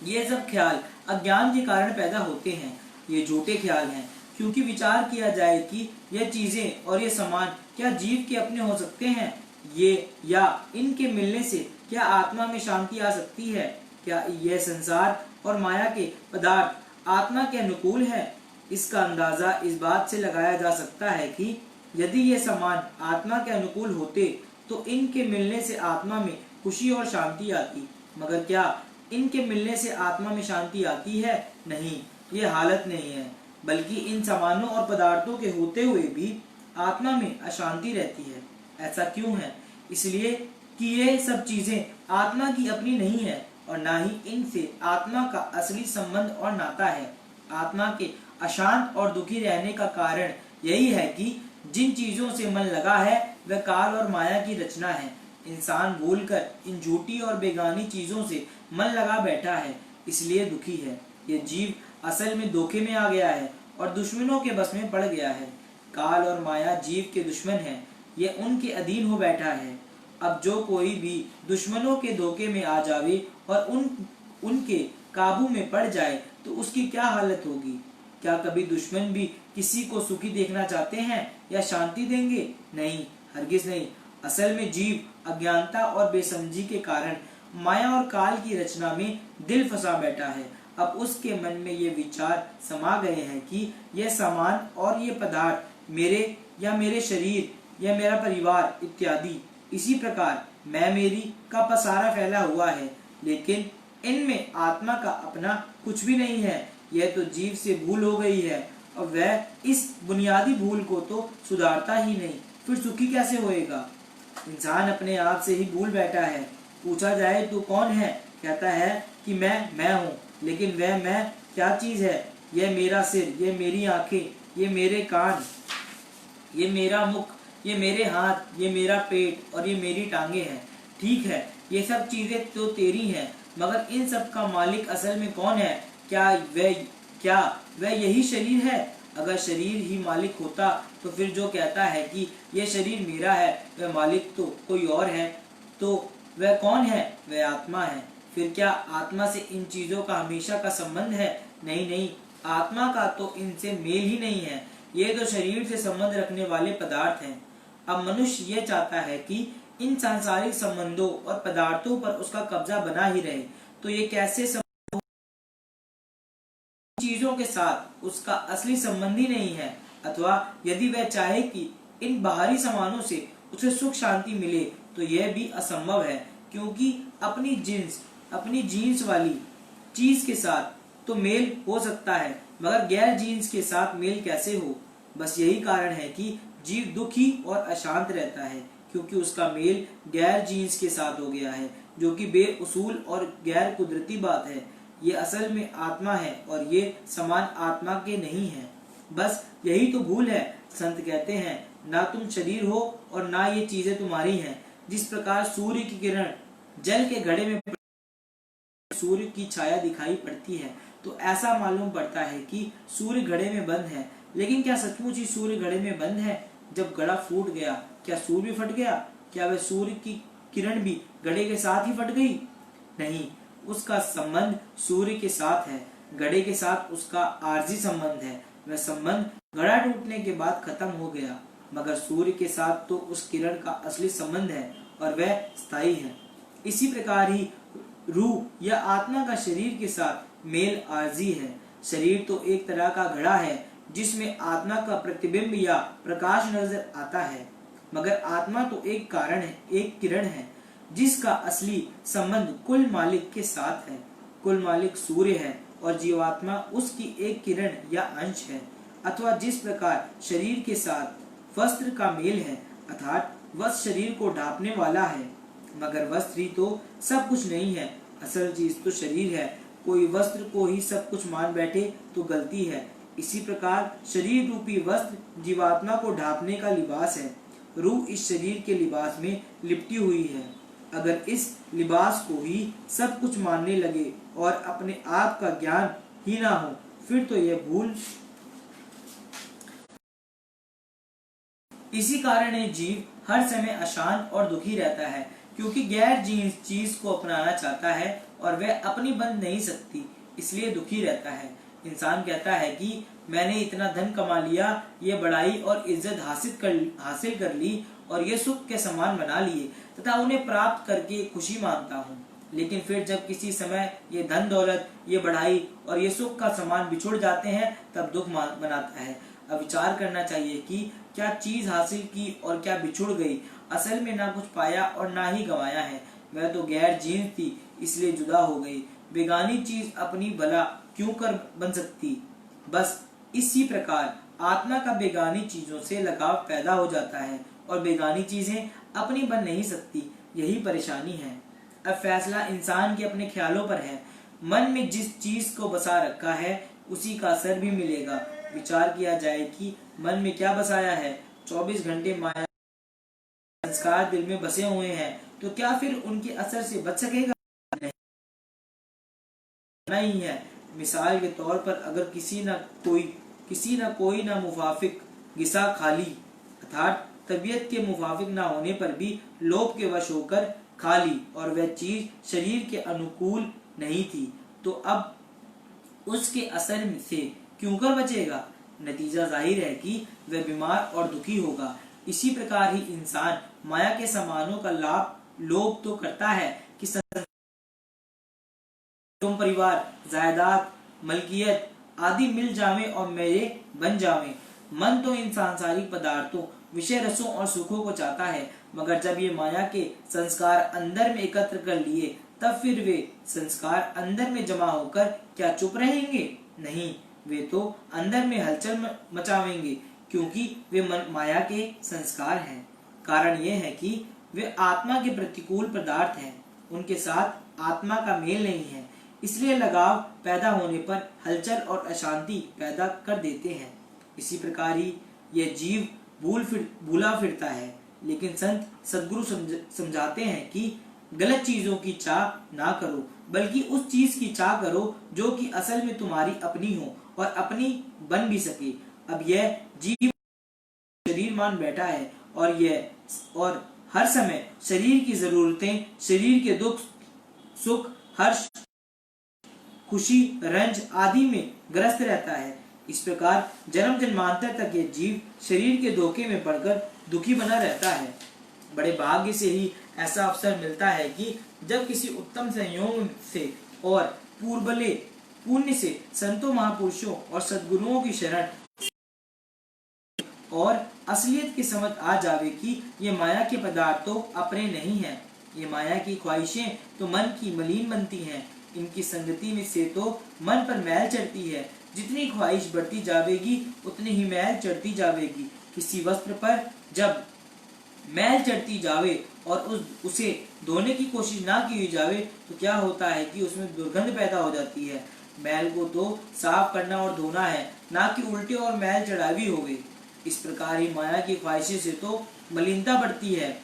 B: ये सब ख्याल अज्ञान के कारण पैदा होते हैं। ये झूठे ख्याल हैं, क्योंकि विचार किया जाए कि यह चीजें और ये सामान क्या जीव के अपने हो सकते हैं, ये या इनके मिलने से क्या आत्मा में शांति आ सकती है, क्या यह संसार और माया के पदार्थ आत्मा के अनुकूल है। इसका अंदाजा इस बात से लगाया जा सकता है कि यदि ये सामान आत्मा के अनुकूल होते तो इनके मिलने से आत्मा में खुशी और शांति आती, मगर क्या इनके मिलने से आत्मा में शांति आती है? नहीं, ये हालत नहीं है, बल्कि इन सामानों और पदार्थों के होते हुए भी आत्मा में अशांति रहती है। ऐसा क्यों है? इसलिए कि ये सब चीजें आत्मा की अपनी नहीं है और ना ही इनसे आत्मा का असली संबंध और नाता है। आत्मा के अशांत और दुखी रहने का कारण यही है कि जिन चीजों से मन लगा है वह काल और माया की रचना है। इंसान भूलकर इन झूठी और बेगानी चीजों से मन लगा बैठा है, इसलिए दुखी है। ये जीव असल में धोखे में आ गया है और दुश्मनों के बस में पड़ गया है। काल और माया जीव के दुश्मन है, ये उनके अधीन हो बैठा है। अब जो कोई भी दुश्मनों के धोखे में आ जावे और उनके काबू में पड़ जाए तो उसकी क्या हालत होगी? क्या कभी दुश्मन भी किसी को सुखी देखना चाहते हैं या शांति देंगे? नहीं, हरगिज नहीं। असल में जीव अज्ञानता और बेसमझी के कारण माया और काल की रचना में दिल फंसा बैठा है। अब उसके मन में ये विचार समा गए हैं कि यह सामान और ये पदार्थ मेरे या मेरे शरीर या मेरा परिवार इत्यादि, इसी प्रकार मैं मेरी का पसारा फैला हुआ है, लेकिन इनमें आत्मा का अपना कुछ भी नहीं है। यह तो जीव से भूल हो गई है और वह इस बुनियादी भूल को तो सुधारता ही नहीं, फिर सुखी कैसे होएगा? इंसान अपने आप से ही भूल बैठा है। पूछा जाए तो कौन है? कहता है कि मैं हूँ, लेकिन वह मैं क्या चीज है? यह मेरा सिर, ये मेरी आंखें, ये मेरे कान, ये मेरा मुख, ये मेरे हाथ, ये मेरा पेट और ये मेरी टांगे हैं। ठीक है, ये सब चीजें तो तेरी हैं, मगर इन सब का मालिक असल में कौन है? क्या वह यही शरीर है? अगर शरीर ही मालिक होता तो फिर जो कहता है कि यह शरीर मेरा है, वह मालिक तो कोई और है, तो वह कौन है? वह आत्मा है। फिर क्या आत्मा से इन चीजों का हमेशा का संबंध है? नहीं नहीं, आत्मा का तो इनसे मेल ही नहीं है। ये तो शरीर से संबंध रखने वाले पदार्थ हैं। अब मनुष्य ये चाहता है कि इन सांसारिक संबंधों और पदार्थों पर उसका कब्जा बना ही रहे, तो ये कैसे चीजों के साथ उसका असली संबंध ही नहीं है। अथवा यदि वह चाहे कि इन बाहरी सामानों से उसे सुख शांति मिले तो यह भी असंभव है, क्योंकि अपनी जीन्स वाली चीज के साथ तो मेल हो सकता है, मगर गैर जीन्स के साथ मेल कैसे हो? बस यही कारण है कि जीव दुखी और अशांत रहता है, क्योंकि उसका मेल गैर जीन्स के साथ हो गया है, जो कि बेउसूल और गैर कुदरती बात है। ये असल में आत्मा है और ये समान आत्मा के नहीं है। बस यही तो भूल है। संत कहते हैं, ना तुम शरीर हो और ना ये चीजें तुम्हारी हैं। जिस प्रकार सूर्य की किरण जल के घड़े में सूर्य की छाया दिखाई पड़ती है, तो ऐसा मालूम पड़ता है कि सूर्य घड़े में बंद है। लेकिन क्या सचमुच ही सूर्य घड़े में बंद है? जब घड़ा फूट गया, क्या सूर्य फट गया? क्या वह सूर्य की किरण भी घड़े के साथ ही फट गई? नहीं, उसका संबंध सूर्य के साथ है, घड़े के साथ उसका आर्जी संबंध है। वह संबंध घड़ा टूटने के बाद खत्म हो गया, मगर सूर्य के साथ तो उस किरण का असली संबंध है और वह स्थायी है। इसी प्रकार ही रूह या आत्मा का शरीर के साथ मेल आर्जी है। शरीर तो एक तरह का घड़ा है जिसमें आत्मा का प्रतिबिंब या प्रकाश नजर आता है, मगर आत्मा तो एक कारण है, एक किरण है, जिसका असली संबंध कुल मालिक के साथ है। कुल मालिक सूर्य है और जीवात्मा उसकी एक किरण या अंश है। अथवा जिस प्रकार शरीर के साथ वस्त्र का मेल है, अर्थात वस्त्र शरीर को ढांपने वाला है, मगर वस्त्र ही तो सब कुछ नहीं है। असल चीज तो शरीर है। कोई वस्त्र को ही सब कुछ मान बैठे तो गलती है। इसी प्रकार शरीर रूपी वस्त्र जीवात्मा को ढांपने का लिबास है। रूह इस शरीर के लिबास में लिपटी हुई है। अगर इस लिबास को ही सब कुछ मानने लगे और अपने आप का ज्ञान ही ना हो, फिर तो यह भूल। इसी कारण ये जीव हर समय अशांत और दुखी रहता है, क्योंकि गैर चीज को अपनाना चाहता है और वह अपनी बन नहीं सकती, इसलिए दुखी रहता है। इंसान कहता है कि मैंने इतना धन कमा लिया, ये बड़ाई और इज्जत हासिल कर ली और ये सुख के समान बना लिए तथा उन्हें प्राप्त करके खुशी मानता हूँ। लेकिन फिर जब किसी समय ये धन दौलत, ये बढ़ाई और ये सुख का सामान बिछुड़ जाते हैं तब दुख बनाता है। अब विचार करना चाहिए कि क्या चीज हासिल की और क्या बिछुड़ गई। असल में ना कुछ पाया और ना ही गंवाया है। वह तो गैर जीन्स थी इसलिए जुदा हो गई। बेगानी चीज अपनी भला क्यों कर बन सकती। बस इसी प्रकार आत्मा का बेगानी चीजों से लगाव पैदा हो जाता है और बेगानी चीजें अपनी बन नहीं सकती। यही परेशानी है। अब फैसला इंसान के अपने ख्यालों पर है। मन में जिस चीज को बसा रखा है उसी का असर भी मिलेगा। विचार किया जाए कि मन में क्या बसाया है। 24 घंटे माया संस्कार दिल में बसे हुए हैं तो क्या फिर उनके असर से बच सकेगा। नहीं है। मिसाल के तौर पर अगर किसी न कोई ना मुवाफिक गिसा खाली अर्थात तबीयत के मुवाफिक ना होने पर भी लोभ के वश होकर खाली और वह चीज शरीर के अनुकूल नहीं थी तो अब उसके असर से क्यों कर बचेगा। नतीजा जाहिर है कि वह बीमार और दुखी होगा। इसी प्रकार ही इंसान माया के सामानों का लोभ तो करता है कि परिवार, जायदाद, मलकियत आदि मिल जावे और मेरे बन जावे। मन तो इन सांसारिक पदार्थों, विषय रसों और सुखों को चाहता है, मगर जब ये माया के संस्कार अंदर में एकत्र कर लिए तब फिर वे संस्कार अंदर में जमा होकर क्या चुप रहेंगे। नहीं, वे तो अंदर में हलचल मचावेंगे क्योंकि वे माया के संस्कार हैं। कारण यह है कि वे आत्मा के प्रतिकूल पदार्थ हैं। उनके साथ आत्मा का मेल नहीं है, इसलिए लगाव पैदा होने पर हलचल और अशांति पैदा कर देते हैं। इसी प्रकार ही यह जीव भूला फिरता है। लेकिन संत सद्गुरु समझाते हैं कि गलत चीजों की चाह ना करो, बल्कि उस चीज की चाह करो जो कि असल में तुम्हारी अपनी हो और अपनी बन भी सके। अब यह जीव शरीर मान बैठा है और हर समय शरीर की जरूरतें, शरीर के दुख सुख, हर्ष खुशी रंज आदि में ग्रस्त रहता है। इस प्रकार जन्म जन्मांतर तक ये जीव शरीर के धोखे में पड़कर दुखी बना रहता है। बड़े भाग्य से ही ऐसा अवसर मिलता है कि जब किसी उत्तम संयोग से और पूर्वले पुण्य से संतों, महापुरुषों और सद्गुरुओं की शरण और असलियत की समझ आ जावे कि ये माया के पदार्थ तो अपने नहीं हैं। ये माया की ख्वाहिशें तो मन की मलिन बनती हैं। इनकी संगति में से तो मन पर मैल चढ़ती है। जितनी ख्वाहिश बढ़ती जावेगी उतनी ही मैल चढ़ती जावेगी। किसी वस्त्र पर जब मैल चढ़ती जावे और उसे धोने की कोशिश ना की जावे तो क्या होता है कि उसमें दुर्गंध पैदा हो जाती है। मैल को तो साफ करना और धोना है, ना कि उल्टे और मैल चढ़ावी हो गई। इस प्रकार ही माया की ख्वाहिशें से तो मलिनता बढ़ती है।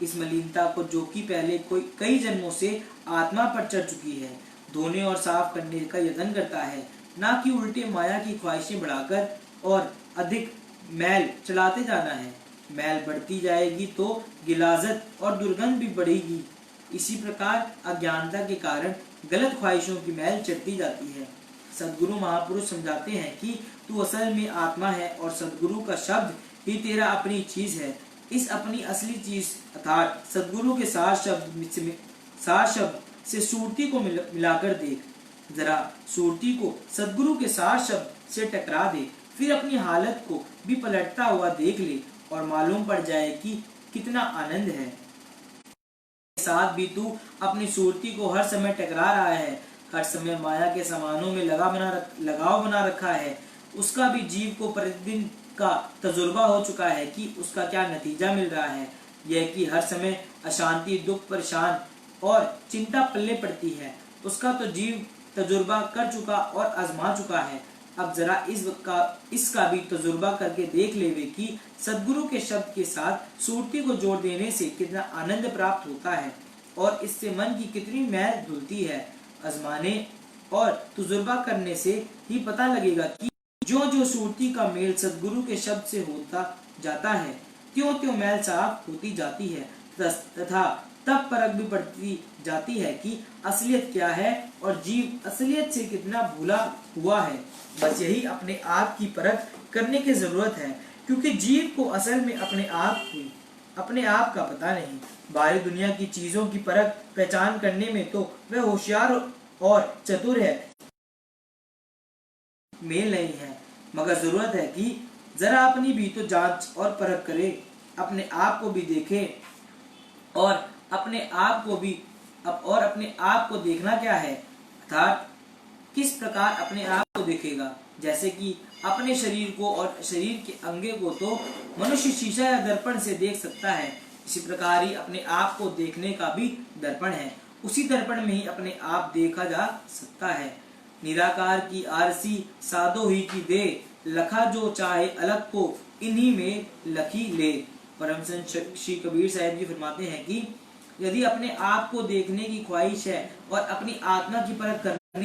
B: इस मलिनता को जो कि पहले कई जन्मों से आत्मा पर चढ़ चुकी है, धोने और साफ करने का यत्न करता है, ना कि उल्टे माया की ख्वाहिशें बढ़ाकर और अधिक मैल चलाते जाना है। मैल बढ़ती जाएगी तो गिलाजत और दुर्गंध भी बढ़ेगी। इसी प्रकार अज्ञानता के कारण गलत ख्वाहिशों की मैल चढ़ती जाती है। सद्गुरु महापुरुष समझाते हैं कि तू असल में आत्मा है और सद्गुरु का शब्द ही तेरा अपनी चीज है। इस अपनी असली चीज अर्थात सद्गुरु के सार शब्द से सूरती को मिलाकर देख। जरा सूरती को सद्गुरु के सार शब्द से टकरा दे, फिर अपनी हालत को भी पलटता हुआ देख ले और मालूम पड़ जाए कि कितना आनंद है। साथ भी तू अपनी सूरती को हर समय टकरा रहा है, हर समय माया के सामानों में लगाव बना रखा है। उसका भी जीव को प्रतिदिन का तजुर्बा हो चुका है कि उसका क्या नतीजा मिल रहा है। यह कि हर समय अशांति, दुख, परेशान और चिंता पल्ले पड़ती है। उसका तो जीव तजुर्बा कर चुका और आजमा चुका है। अब जरा इसका भी तजुर्बा करके देख लेवे कि सद्गुरु के शब्द के साथ सूरती को जोड़ देने से कितना आनंद प्राप्त होता है और इससे मन की कितनी मैल धुलती है। आजमाने और तजुर्बा करने से ही पता लगेगा कि जो जो सूरती का मेल सद्गुरु के शब्द से होता जाता है त्यों त्यों मैल साफ होती जाती है तथा तब परख भी पड़ती जाती है कि असलियत क्या है और जीव असलियत से कितना भूला हुआ है। बस यही अपने आप की परख करने की जरूरत है, क्योंकि जीव को असल में अपने आप की अपने आप का पता नहीं। बाहरी दुनिया की चीजों की परख पहचान करने में तो वह होशियार और चतुर है, मेल नहीं है, मगर जरूरत है कि जरा अपनी भी तो जांच और परख करे, अपने आप को भी देखे। और अपने आप को भी अपने आप को देखना क्या है, अर्थात किस प्रकार अपने आप को देखेगा। जैसे कि अपने शरीर को और शरीर के अंगे को तो मनुष्य शीशा या दर्पण से देख सकता है, इसी प्रकार ही अपने आप को देखने का भी दर्पण है। उसी दर्पण में ही अपने आप देखा जा सकता है। निराकार की आरसी सादो ही की दे, लखा जो चाहे अलग को इन्हीं में लखी ले। परम संत श्री कबीर साहब जी फरमाते हैं कि यदि अपने आप को देखने की ख्वाहिश है और अपनी आत्मा की परख करनी,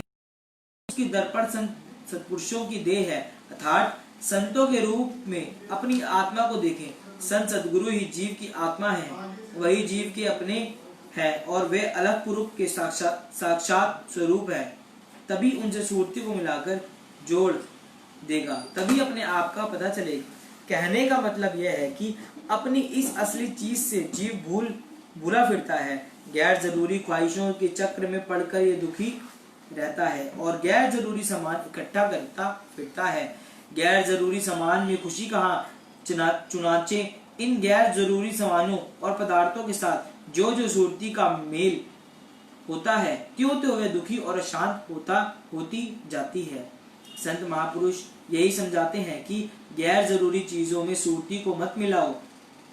B: उसकी दर्पण संत सत्पुरुषों की देह है, अर्थात संतों के रूप में अपनी आत्मा को देखें। संत सदगुरु ही जीव की आत्मा है, वही जीव के अपने है और वे अलग पुरुष के साक्षात स्वरूप है। तभी उनसे सूरती को मिलाकर जोड़ देगा, तभी अपने आप का पता चलेगा। कहने का मतलब यह है कि अपनी इस असली चीज से जीव भूला फिरता है, गैर जरूरी ख्वाहिशों के चक्र में पड़कर ये दुखी रहता है और गैर जरूरी सामान इकट्ठा करता फिरता है। गैर जरूरी सामान में खुशी कहाँ चुनाचे। इन गैर जरूरी सामानों और पदार्थों के साथ जो सूरती का मेल होता है, त्यों त्यों वह दुखी और अशांत होती जाती है। संत महापुरुष यही समझाते हैं कि गैर जरूरी चीजों में सूरती को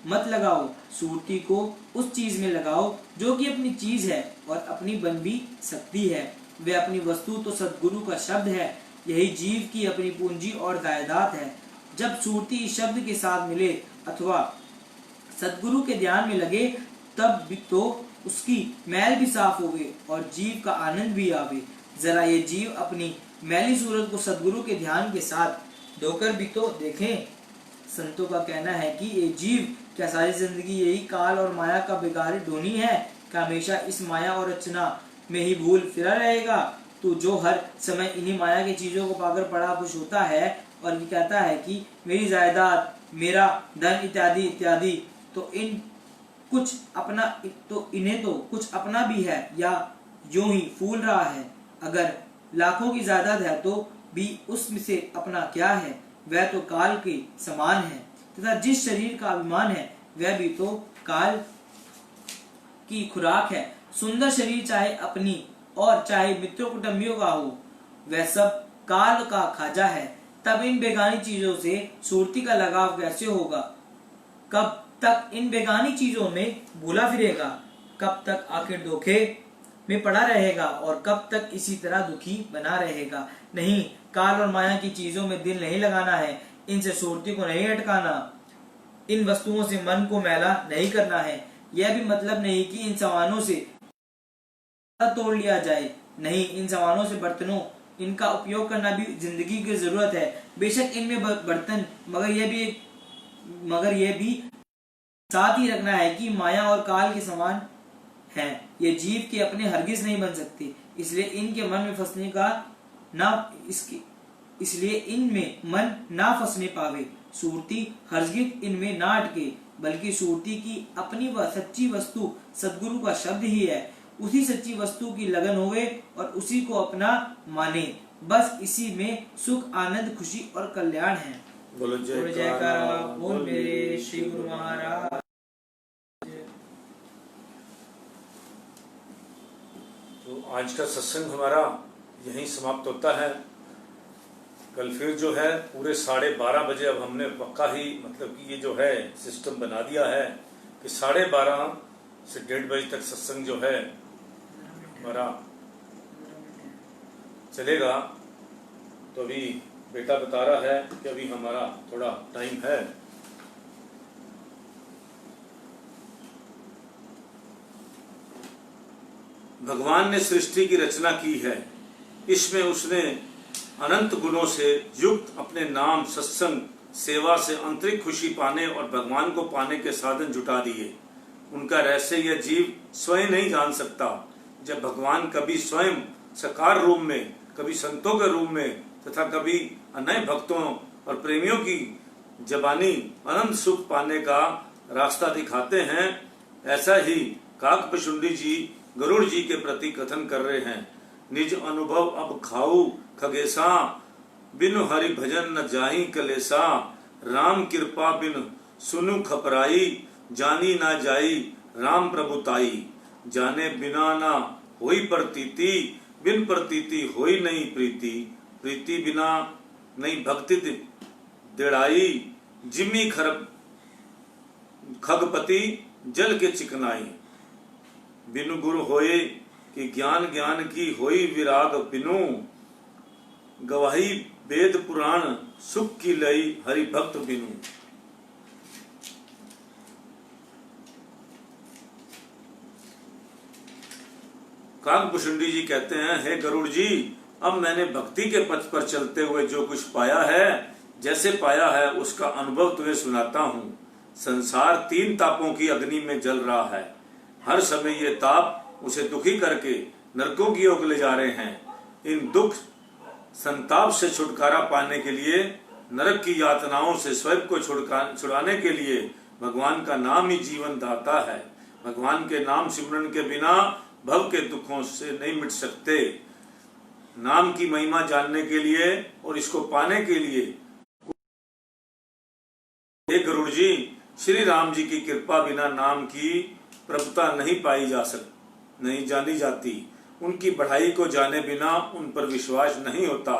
B: मत लगाओ, सूरती को उस चीज में लगाओ जो कि अपनी चीज है और अपनी बन भी सकती है। वे अपनी वस्तु तो सद्गुरु का शब्द है, यही जीव की अपनी पूंजी और जायदाद है। जब सूरती इस शब्द के साथ मिले अथवा सद्गुरु के ध्यान में लगे, तब भी तो उसकी मैल भी साफ होवे और जीव का आनंद भी आवे। जरा ये जीव अपनी मैली सूरत को सद्गुरु के ध्यान के साथ धोकर भी तो देखें। संतों का कहना है कि ये जीव क्या सारी जिंदगी यही काल और माया का बिगाड़ी ढोनी है? क्या हमेशा इस माया और रचना में ही भूल फिरा रहेगा? तो जो हर समय इन्हीं माया की चीजों को पाकर बड़ा खुश होता है और ये कहता है कि मेरी जायदाद, मेरा धन इत्यादि इत्यादि, तो इन्हें तो कुछ अपना भी है या यूं ही फूल रहा है। अगर लाखों की जायदाद है तो भी उसमें से अपना क्या है? वह तो काल के समान है, तथा जिस शरीर का अभिमान है वह भी तो काल की खुराक है। सुंदर शरीर चाहे अपनी और चाहे मित्रों कुटुंबियों का हो, वह सब काल का खाजा है। तब इन बेगानी चीजों से सूरती का लगाव कैसे होगा? कब तक इन बेगानी चीजों में भूला फिरेगा? कब तक आखिर धोखे में पड़ा रहेगा और कब तक इसी तरह दुखी बना रहेगा? नहीं, काल और माया की चीजों में दिल नहीं लगाना है, इनसे सूरती को नहीं अटकाना, इन वस्तुओं से मन को मैला नहीं करना है। यह भी मतलब नहीं कि इन सामानों से तोड़ लिया जाए, नहीं, इन सामानों से बर्तनों इनका उपयोग करना भी जिंदगी की जरूरत है। बेशक इनमें बर्तन, मगर यह भी साथ ही रखना है कि माया और काल के समान है, ये जीव के अपने हरगिज नहीं बन सकते। इसलिए इनके मन में फंसने का इसलिए इनमें मन ना फंसने पावे। सूरती हरगिज इनमें ना अटके, बल्कि सूरती की अपनी वह सच्ची वस्तु सद्गुरु का शब्द ही है। उसी सच्ची वस्तु की लगन होवे और उसी को अपना माने, बस इसी में सुख, आनंद, खुशी और कल्याण है।
A: बोलो
B: जयकारा बोल मेरे श्री गुरु महाराज।
A: तो आज का सत्संग हमारा यहीं समाप्त होता है। कल फिर जो है पूरे 12:30 बजे, अब हमने पक्का ही मतलब कि ये जो है सिस्टम बना दिया है कि 12:30 से 1:30 बजे तक सत्संग जो है हमारा चलेगा। तो अभी बेटा बता रहा है कि अभी हमारा थोड़ा टाइम है। भगवान ने सृष्टि की रचना की है, इसमें उसने अनंत गुणों से युक्त अपने नाम, सत्संग, सेवा से आंतरिक खुशी पाने और भगवान को पाने के साधन जुटा दिए। उनका रहस्य यह जीव स्वयं नहीं जान सकता। जब भगवान कभी स्वयं साकार रूप में, कभी संतों के रूप में तथा कभी नए भक्तों और प्रेमियों की जबानी अनंत सुख पाने का रास्ता दिखाते हैं, ऐसा ही काकभुशुंडी जी गरुड़ जी के प्रति कथन कर रहे हैं। निज अनुभव अब खाऊ खगेसा, बिनु हरि भजन न जाहि कलेसा, राम कृपा बिन सुनु खपराई, जानी ना जाई राम प्रभुताई, जाने बिना ना होई प्रतीति, बिन प्रतीति होई नहीं प्रीति, प्रीति बिना नहीं भक्ति दिड़ाई, जिमी खरब खगपति जल के चिकनाई, बिनु गुरु होए कि ज्ञान ज्ञान की होई विराग, बिनु गवाही वेद पुराण सुख की लई, हरि भक्त बिनु। काकभुशुंडी जी कहते हैं, हे गरुड़ जी, अब मैंने भक्ति के पथ पर चलते हुए जो कुछ पाया है, जैसे पाया है उसका अनुभव तुम्हें सुनाता हूँ। संसार 3 तापों की अग्नि में जल रहा है। हर समय ये ताप उसे दुखी करके नरकों की ओर ले जा रहे हैं। इन दुख संताप से छुटकारा पाने के लिए, नरक की यातनाओं से स्वयं को छुड़ाने के लिए भगवान का नाम ही जीवन दाता है। भगवान के नाम सिमरन के बिना भव के दुखों से नहीं मिट सकते। नाम की महिमा जानने के लिए और इसको पाने के लिए, हे गरुड़ जी, श्री राम जी की कृपा बिना नाम की प्रभुता नहीं जानी जाती। उनकी बढ़ाई को जाने बिना उन पर विश्वास नहीं होता।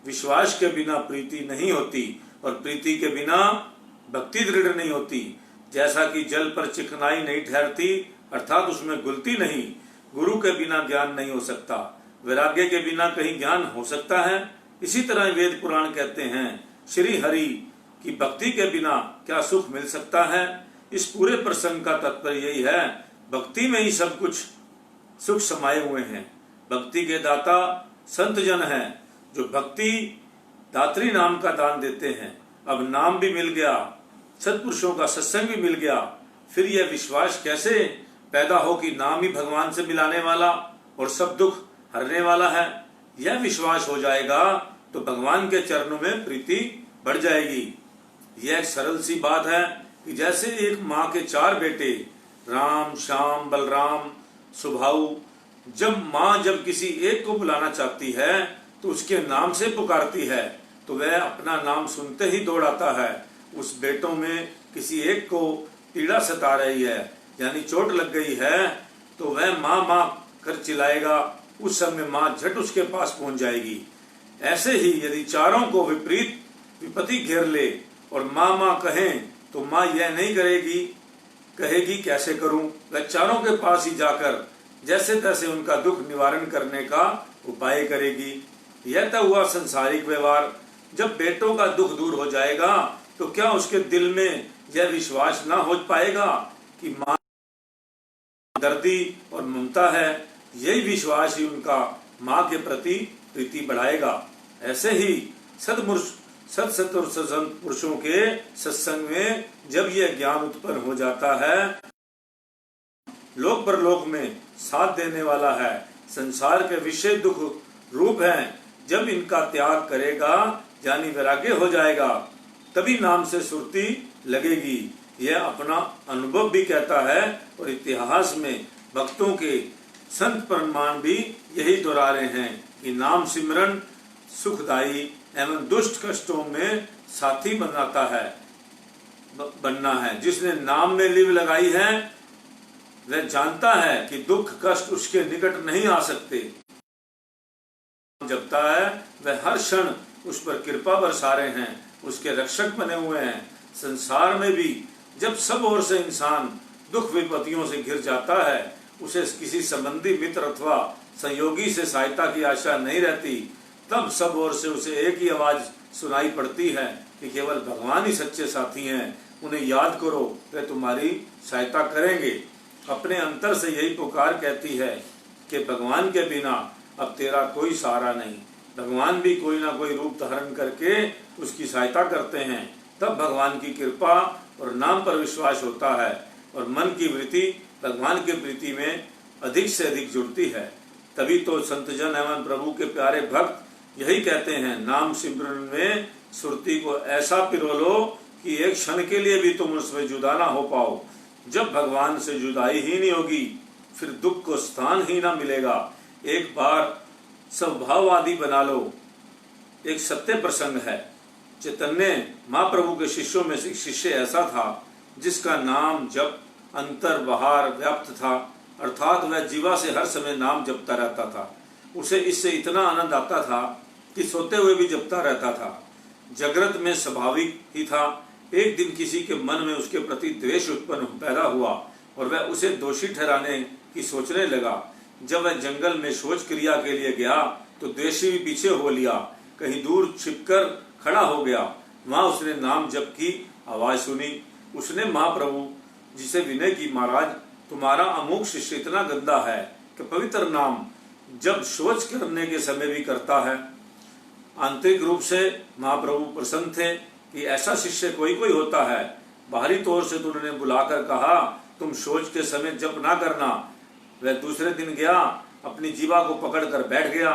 A: विश्वास के बिना प्रीति नहीं होती और प्रीति के बिना भक्ति दृढ़ नहीं होती। जैसा कि जल पर चिकनाई नहीं ठहरती, अर्थात उसमें घुलती नहीं, गुरु के बिना ज्ञान नहीं हो सकता। वैराग्य के बिना कहीं ज्ञान हो सकता है? इसी तरह वेद पुराण कहते हैं, श्री हरि की भक्ति के बिना क्या सुख मिल सकता है। इस पूरे प्रसंग का तात्पर्य यही है, भक्ति में ही सब कुछ सुख समाये हुए हैं। भक्ति के दाता संत जन हैं, जो भक्ति दात्री नाम का दान देते हैं। अब नाम भी मिल गया, सत्पुरुषों का सत्संग भी मिल गया, फिर यह विश्वास कैसे पैदा हो कि नाम ही भगवान से मिलाने वाला और सब दुख हरने वाला है। यह विश्वास हो जाएगा तो भगवान के चरणों में प्रीति बढ़ जाएगी। यह एक सरल सी बात है कि जैसे एक माँ के 4 बेटे राम, श्याम, बलराम, सुभाऊ, जब किसी एक को बुलाना चाहती है तो उसके नाम से पुकारती है तो वह अपना नाम सुनते ही दौड़ आता है। उस बेटों में किसी एक को पीड़ा सता रही है, यानी चोट लग गई है, तो वह माँ माँ कर चिल्लाएगा। उस समय माँ झट उसके पास पहुंच जाएगी। ऐसे ही यदि चारों को विपरीत विपत्ति घेर ले और माँ माँ कहें तो माँ यह नहीं कहेगी कैसे करूं। वह चारों के पास ही जाकर जैसे तैसे उनका दुख निवारण करने का उपाय करेगी। यह तो हुआ संसारिक व्यवहार। जब बेटों का दुख दूर हो जाएगा तो क्या उसके दिल में यह विश्वास ना हो पाएगा कि माँ दर्दी और ममता है। यही विश्वास ही उनका माँ के प्रति प्रीति बढ़ाएगा। ऐसे ही सत पुरुषों के सत्संग में जब यह ज्ञान उत्पन्न हो जाता है, लोक परलोक में साथ देने वाला है, संसार के विषय दुख रूप हैं, जब इनका त्याग करेगा यानी वैराग्य हो जाएगा, तभी नाम से सुरती लगेगी। यह अपना अनुभव भी कहता है और इतिहास में भक्तों के संत प्रमाण भी यही दोहरा रहे हैं कि नाम सिमरन सुखदायी एवं दुष्ट कष्टों में साथी बनना है। जिसने नाम में लिव लगाई है वह जानता है कि दुख कष्ट उसके निकट नहीं आ सकते। जपता है वह हर क्षण उस पर कृपा बरसा रहे हैं, उसके रक्षक बने हुए हैं। संसार में भी जब सब ओर से इंसान दुख विपत्तियों से घिर जाता है, उसे किसी संबंधी मित्र अथवा संयोगी से सहायता की आशा नहीं रहती, तब सब ओर से उसे एक ही आवाज सुनाई पड़ती है कि केवल भगवान ही सच्चे साथी हैं, उन्हें याद करो, वे तुम्हारी सहायता करेंगे। अपने अंतर से यही पुकार कहती है कि भगवान के बिना अब तेरा कोई सहारा नहीं। भगवान भी कोई ना कोई रूप धारण करके उसकी सहायता करते हैं, तब भगवान की कृपा और नाम पर विश्वास होता है और मन की वृत्ति भगवान के प्रीति में अधिक से अधिक जुड़ती है। तभी तो संतजन एवं प्रभु के प्यारे भक्त यही कहते हैं, नाम सिमरन में सुरती को ऐसा पिरो लो कि एक क्षण के लिए भी तुम उसमें जुदा ना हो पाओ। जब भगवान से जुदाई ही नहीं होगी फिर दुख को स्थान ही ना मिलेगा। एक बार स्वभाववादी बना लो। एक सत्य प्रसंग है। चैतन्य महाप्रभु के शिष्यों में से एक शिष्य ऐसा था जिसका नाम जब अंतर बाहर व्याप्त था, अर्थात वह जीवा से हर समय नाम जपता रहता था। उसे इससे इतना आनंद आता था कि सोते हुए भी जपता रहता था। जागृत में स्वाभाविक ही था। एक दिन किसी के मन में उसके प्रति द्वेष उत्पन्न पैदा हुआ और वह उसे दोषी ठहराने की सोचने लगा। जब वह जंगल में शौच क्रिया के लिए गया तो द्वेषी भी पीछे हो लिया, कहीं दूर छिपकर खड़ा हो गया। वहां उसने नाम जप की आवाज सुनी। उसने महाप्रभु जी से विनय की, महाराज तुम्हारा अमुक शिष्य इतना गंदा है कि पवित्र नाम जब शौच करने के समय भी करता है। आंतरिक रूप से महाप्रभु प्रसन्न थे कि ऐसा शिष्य कोई कोई होता है। बाहरी तौर से तो उन्होंने बुलाकर कहा तुम शौच के समय जप ना करना। वह दूसरे दिन गया, अपनी जीवा को पकड़कर बैठ गया।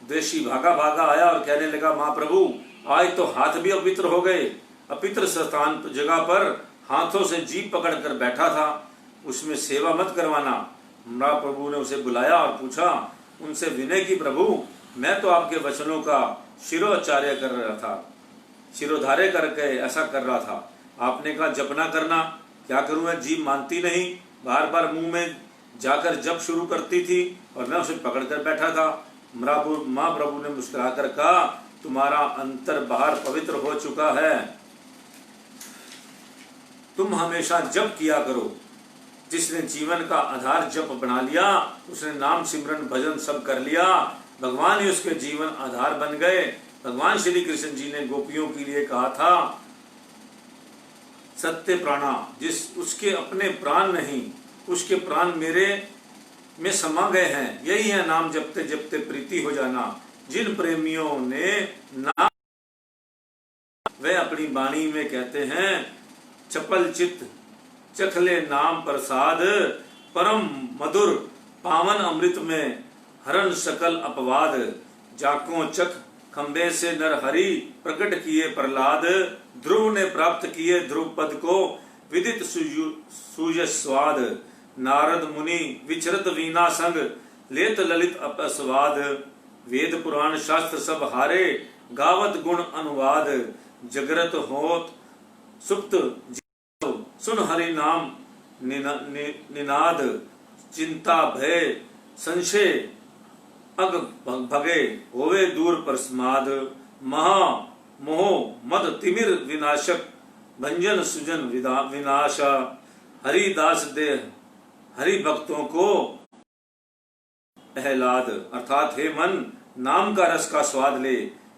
A: द्वेषी भागा भागा आया और कहने लगा, महाप्रभु आज तो हाथ भी अपवित्र हो गए। अपवित्र स्थान जगह पर हाथों से जीभ पकड़कर बैठा था, उसमें सेवा मत करवाना। महाप्रभु ने उसे बुलाया और पूछा उनसे विनय की, प्रभु मैं तो आपके वचनों का शिरोधार्य कर रहा था, शिरोधार्य करके ऐसा कर रहा था। आपने कहा जप ना करना, क्या करूं मैं, जीभ मानती नहीं, बार बार मुंह में जाकर जप शुरू करती थी और मैं उसे पकड़कर बैठा था। महाप्रभु ने मुस्कुराकर कहा तुम्हारा अंतर बाहर पवित्र हो चुका है, तुम हमेशा जप किया करो। जिसने जीवन का आधार जप बना लिया उसने नाम सिमरन भजन सब कर लिया, भगवान ही उसके जीवन आधार बन गए। भगवान श्री कृष्ण जी ने गोपियों के लिए कहा था सत्य प्राणा, जिस उसके अपने प्राण नहीं उसके प्राण मेरे में समा गए हैं, यही है नाम जपते जपते प्रीति हो जाना। जिन प्रेमियों ने नाम वे अपनी वाणी में कहते हैं चपल चित्त चखले नाम प्रसाद, परम मधुर पावन अमृत में हरण सकल अपवाद। जाको चख खंबे से नर हरि प्रकट किए प्रहलाद, ध्रुव ने प्राप्त किए ध्रुव पद को विदित सूय स्वाद। नारद मुनि विचरत वीणा संग लेत ललित अपस्वाद, वेद पुराण शास्त्र सब हारे गावत गुण अनुवाद। जगरत होत सुप्त सुन हरि नाम निनाद, चिंता भय संशय अग भगे होवे दूर प्रस्माद। महा मोह मद तिमिर विनाशक भंजन सुजन विनाशा। हरिदास दे हरि भक्तों को प्रहलाद, अर्थात हे मन नाम का रस का स्वाद ले,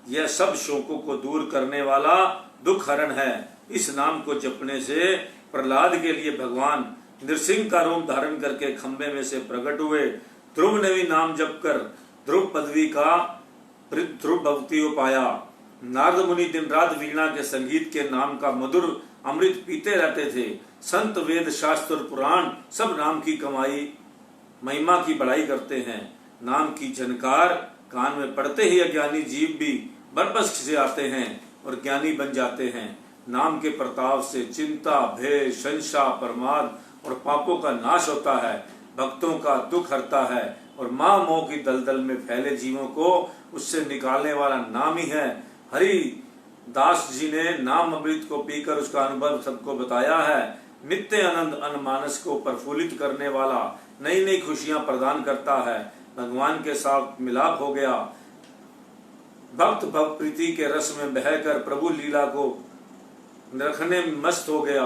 A: यह सब शोकों को दूर करने वाला दुख हरण है। इस नाम को जपने से प्रहलाद के लिए भगवान नृसिंह का रूप धारण करके खंबे में से प्रकट हुए। ध्रुव ने भी नाम जप कर ध्रुव पदवी का ध्रुव भक्ति को पाया। नारद मुनि दिन रात वीणा के संगीत के नाम का मधुर अमृत पीते रहते थे। संत वेद शास्त्र पुराण सब नाम की कमाई महिमा की बढ़ाई करते हैं। नाम की झनकार कान में पड़ते ही अज्ञानी जीव भी बरबस से आते हैं और ज्ञानी बन जाते हैं। नाम के प्रताप से चिंता भय संशय प्रमाद और पापों का नाश होता है, भक्तों का दुख हरता है और माँ मोह की दलदल में फैले जीवों को उससे निकालने वाला नाम ही है। हरि दास जी ने नाम अमृत को पीकर उसका अनुभव सबको बताया है। नित्य आनंद अनमानस को प्रफुल्लित करने वाला, नई नई खुशियां प्रदान करता है। भगवान के साथ मिलाप हो गया, भक्त भक्त प्रीति के रस में बहकर प्रभु लीला को रखने में मस्त हो गया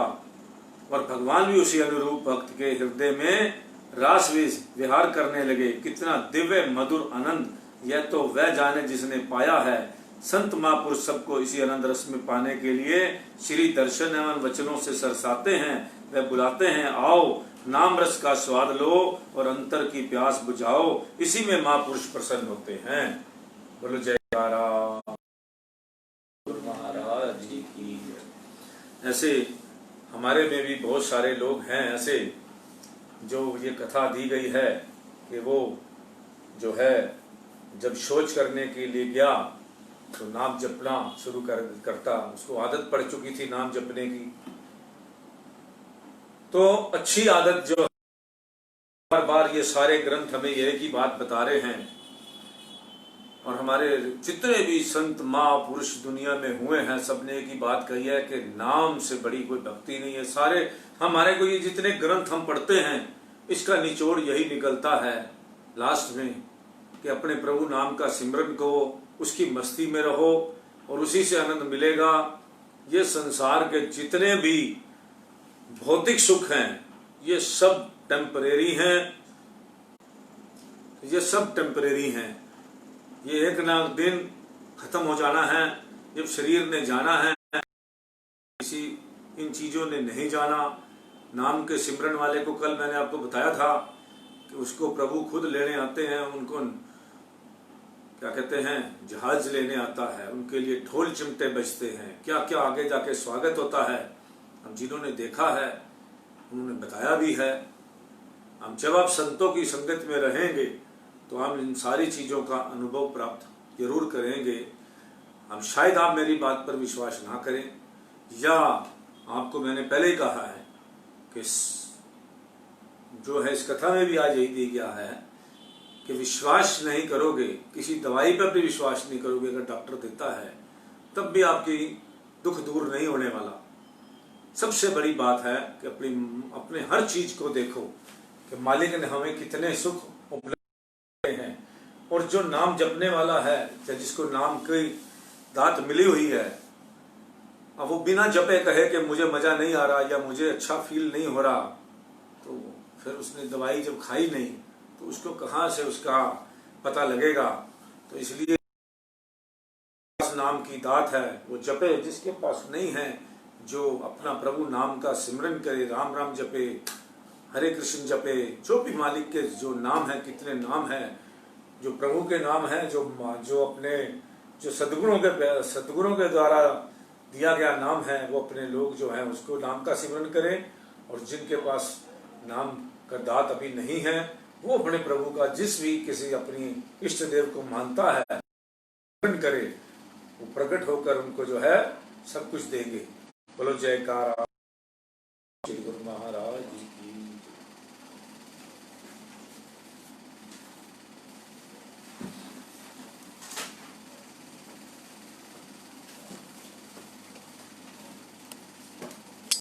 A: और भगवान भी उसी अनुरूप भक्त के हृदय में रास विहार करने लगे। कितना दिव्य मधुर आनंद, यह तो वह जाने जिसने पाया है। संत महापुरुष सबको इसी आनंद रस में पाने के लिए श्री दर्शन एवं वचनों से सरसाते हैं। वह बुलाते हैं आओ नाम रस का स्वाद लो और अंतर की प्यास बुझाओ। इसी में महापुरुष प्रसन्न होते हैं। बोलो जय महाराज जी की। ऐसे हमारे में भी बहुत सारे लोग हैं ऐसे जो ये कथा दी गई है कि वो जो है जब शौच करने के लिए गया तो नाम जपना शुरू करता, उसको आदत पड़ चुकी थी नाम जपने की। तो अच्छी आदत जो बार बार ये सारे ग्रंथ हमें यह की बात बता रहे हैं, और हमारे जितने भी संत महापुरुष दुनिया में हुए हैं सबने एक ही बात कही है कि नाम से बड़ी कोई भक्ति नहीं है। सारे हमारे को ये जितने ग्रंथ हम पढ़ते हैं इसका निचोड़ यही निकलता है लास्ट में कि अपने प्रभु नाम का सिमरन करो, उसकी मस्ती में रहो और उसी से आनंद मिलेगा। ये संसार के जितने भी भौतिक सुख हैं ये सब टेम्परेरी हैं, ये सब टेम्परेरी हैं। ये एक ना दिन खत्म हो जाना है। जब शरीर ने जाना है, किसी इन चीजों ने नहीं जाना। नाम के सिमरन वाले को कल मैंने आपको बताया था कि उसको प्रभु खुद लेने आते हैं, उनको क्या कहते हैं जहाज लेने आता है, उनके लिए ढोल चिमटे बजते हैं, क्या क्या आगे जाके स्वागत होता है। हम जिन्होंने देखा है उन्होंने बताया भी है। हम जब आप संतों की संगत में रहेंगे तो हम इन सारी चीजों का अनुभव प्राप्त जरूर करेंगे। हम शायद आप मेरी बात पर विश्वास ना करें, या आपको मैंने पहले ही कहा है कि जो है इस कथा में भी आज यही दिया गया है कि विश्वास नहीं करोगे, किसी दवाई पर भी विश्वास नहीं करोगे, अगर डॉक्टर देता है तब भी आपकी दुख दूर नहीं होने वाला। सबसे बड़ी बात है कि अपने हर चीज को देखो कि मालिक ने हमें कितने सुख उपलब्ध हैं, और जो नाम जपने वाला है या जिसको नाम की दात मिली हुई है, अब वो बिना जपे कहे कि मुझे मजा नहीं आ रहा या मुझे अच्छा फील नहीं हो रहा, तो फिर उसने दवाई जब खाई नहीं तो उसको कहाँ से उसका पता लगेगा। तो इसलिए नाम की दात है वो जपे, जिसके पास नहीं है जो अपना प्रभु नाम का सिमरन करे, राम राम जपे, हरे कृष्ण जपे, जो भी मालिक के जो नाम है, कितने नाम है जो प्रभु के नाम है, जो अपने जो सद्गुरुओं के द्वारा दिया गया नाम है, वो अपने लोग जो है उसको नाम का सिमरन करें। और जिनके पास नाम का दात अभी नहीं है वो अपने प्रभु का जिस भी किसी अपनी इष्ट देव को मानता है सिमरन करे, वो प्रकट होकर उनको जो है सब कुछ देंगे। बोलो जयकारा श्री गुरु महाराज।